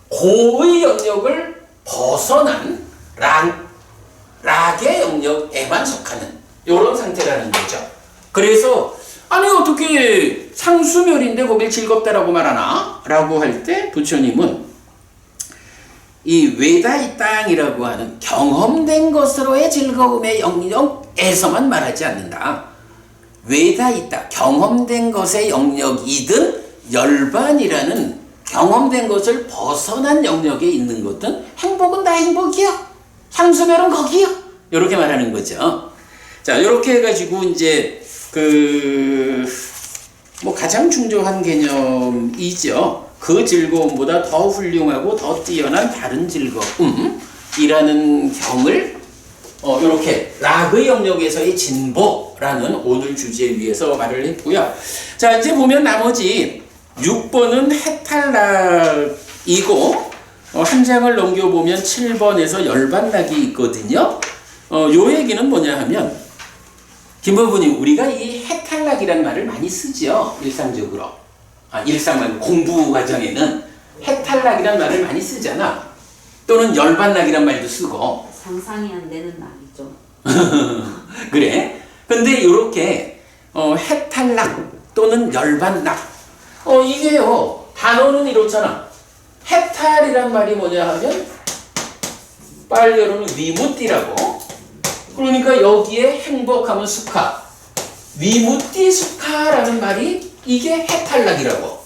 고의 영역을 벗어난 락의 영역에만 속하는 이런 상태라는 거죠. 그래서 아니 어떻게 상수멸인데 거길 즐겁다라고 말하나? 라고 할 때 부처님은 이 외다 이 땅이라고 하는 경험된 것으로의 즐거움의 영역에서만 말하지 않는다. 외다 이 땅, 경험된 것의 영역이든 열반이라는 경험된 것을 벗어난 영역에 있는 것은 행복은 다 행복이야. 상수멸은 거기야. 이렇게 말하는 거죠. 자, 이렇게 해가지고 이제 뭐 가장 중요한 개념이죠. 그 즐거움보다 더 훌륭하고 더 뛰어난 다른 즐거움이라는 경을 이렇게 락의 영역에서의 진보라는 오늘 주제 위에서 말을 했고요. 자, 이제 보면 나머지 6번은 해탈락이고 한 장을 넘겨보면 7번에서 열반락이 있거든요. 요 얘기는 뭐냐 하면 김법부님, 우리가 이 해탈락이라는 말을 많이 쓰죠. 일상적으로. 일상 말고 공부 과정에는 해탈락이라는 말을 많이 쓰잖아. 또는 열반락이라는 말도 쓰고. 상상이 안 되는 말이죠. 그래? 근데 이렇게 해탈락 또는 열반락 이게요, 단어는 이렇잖아. 해탈이란 말이 뭐냐 하면 빨리어로는 위무띠라고. 그러니까 여기에 행복하면 수카, 위무띠 수카라는 말이 이게 해탈락이라고.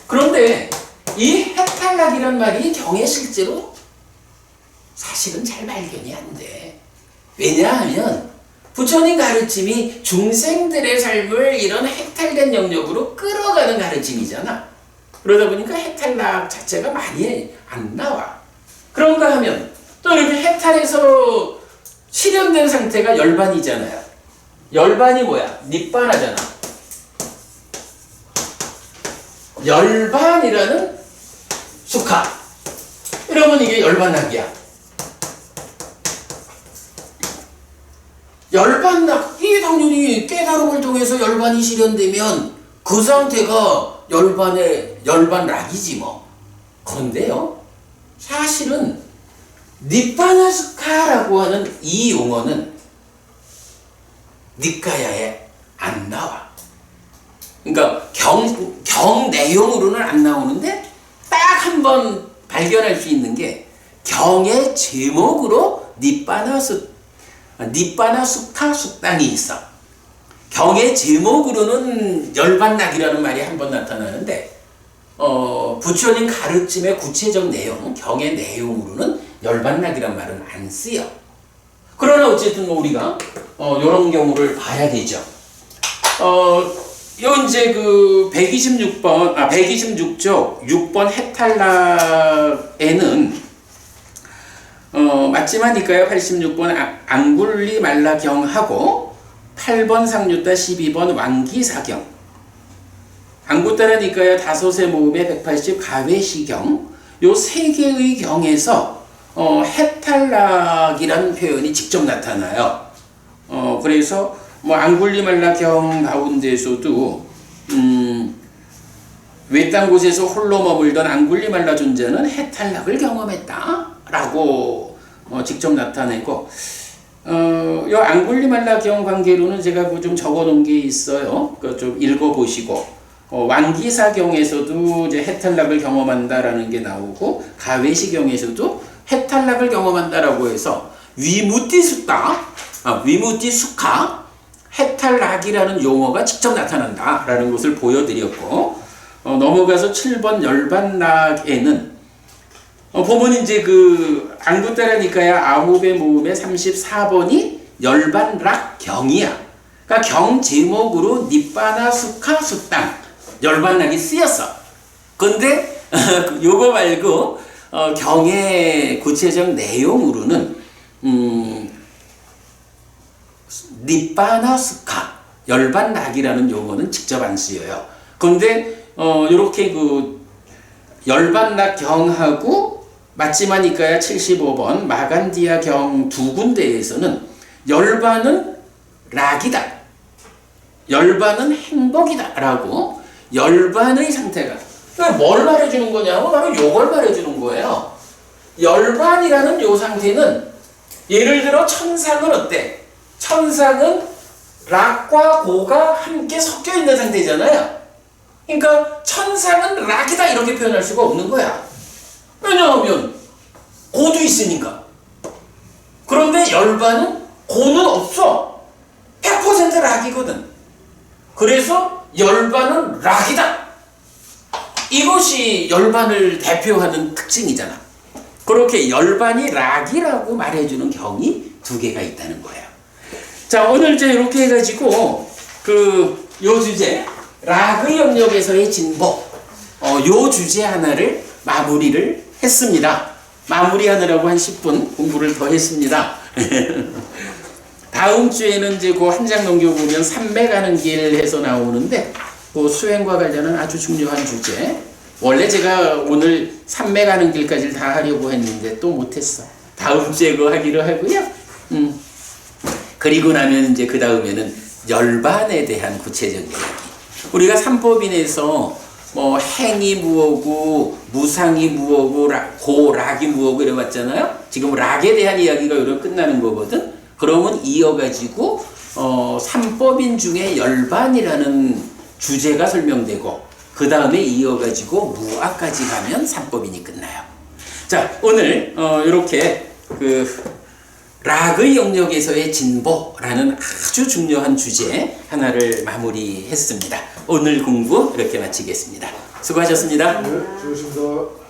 그런데 이 해탈락이란 말이 경에 실제로 사실은 잘 발견이 안 돼. 왜냐하면 부처님 가르침이 중생들의 삶을 이런 해탈된 영역으로 끌어가는 가르침이잖아. 그러다 보니까 해탈락 자체가 많이 안 나와. 그런가 하면 또 이렇게 해탈에서 실현된 상태가 열반이잖아요. 열반이 뭐야? 닛바나잖아. 열반이라는 수카. 이러면 이게 열반락이야. 열반락, 이게 당연히 깨달음을 통해서 열반이 실현되면 그 상태가 열반락이지 뭐. 그런데요, 사실은 닛바나스카라고 하는 이 용어는 니카야에 안 나와. 그러니까 경 내용으로는 안 나오는데 딱 한 번 발견할 수 있는 게 경의 제목으로 닛바나스카 숙당이 있어. 경의 제목으로는 열반락이라는 말이 한 번 나타나는데 부처님 가르침의 구체적 내용, 경의 내용으로는 열반락이란 말은 안 쓰여. 그러나 어쨌든 우리가 이런 경우를 봐야 되죠. 요 이제 126쪽 6번 해탈락에는 맞지마니까요 86번 앙굴리 말라경하고 8번 상류따 12번 왕기사경, 앙구따라니까요 다섯의 모음의 180 가외시경, 요 세 개의 경에서 해탈락이라는 표현이 직접 나타나요. 그래서 뭐 앙굴리말라경 가운데서도 외딴 곳에서 홀로 머물던 앙굴리말라 존재는 해탈락을 경험했다라고 직접 나타내고, 이 앙굴리말라경 관계로는 제가 뭐 좀 적어놓은 게 있어요. 좀 읽어보시고, 왕기사경에서도 이제 해탈락을 경험한다라는 게 나오고, 가외시경에서도 해탈락을 경험한다라고 해서 위무띠수카, 해탈락이라는 용어가 직접 나타난다라는 것을 보여드렸고, 넘어가서 7번 열반락에는 보면 이제 앙구따라니까야 아홉의 모음의 34번이 열반락경이야. 그러니까 경 제목으로 닛바나 수카 수땅 열반락이 쓰였어. 근데 요거 말고 경의 구체적 내용으로는 닛바나 수카 열반락이라는 용어는 직접 안 쓰여요. 근데 요렇게 열반락 경하고 맞지마니까야 75번 마간디아 경 두 군데에서는 열반은 락이다, 열반은 행복이다 라고 열반의 상태가 뭘 말해주는 거냐면 바로 요걸 말해주는 거예요. 열반이라는 요 상태는 예를 들어 천상은 어때? 천상은 락과 고가 함께 섞여 있는 상태잖아요. 그러니까 천상은 락이다 이렇게 표현할 수가 없는 거야. 왜냐하면 고도 있으니까. 그런데 열반은 고는 없어. 100% 락이거든. 그래서 열반은 락이다. 이것이 열반을 대표하는 특징이잖아. 그렇게 열반이 락이라고 말해주는 경이 두 개가 있다는 거예요. 자, 오늘 이제 이렇게 해가지고 요 주제 락의 영역에서의 진보 요 주제 하나를 마무리를 했습니다. 마무리하느라고 한 10분 공부를 더 했습니다. 다음 주에는 이제 그 한 장 넘겨보면 산매 가는 길 해서 나오는데 그 수행과 관련한 아주 중요한 주제. 원래 제가 오늘 산매 가는 길까지를 다 하려고 했는데 또 못했어. 다음 주에 그거 하기로 하고요. 그리고 나면 이제 그 다음에는 열반에 대한 구체적인 이야기. 우리가 삼법인에서 뭐 행이 무엇고 무상이 무엇고 고락이 무엇고 이래봤잖아요. 지금 락에 대한 이야기가 이렇게 끝나는 거거든. 그러면 이어가지고 삼법인 중에 열반이라는 주제가 설명되고 그 다음에 이어가지고 무아까지 가면 삼법인이 끝나요. 자, 오늘 이렇게 락의 영역에서의 진보라는 아주 중요한 주제 하나를 마무리했습니다. 오늘 공부 이렇게 마치겠습니다. 수고하셨습니다. 네, 수고하셨습니다.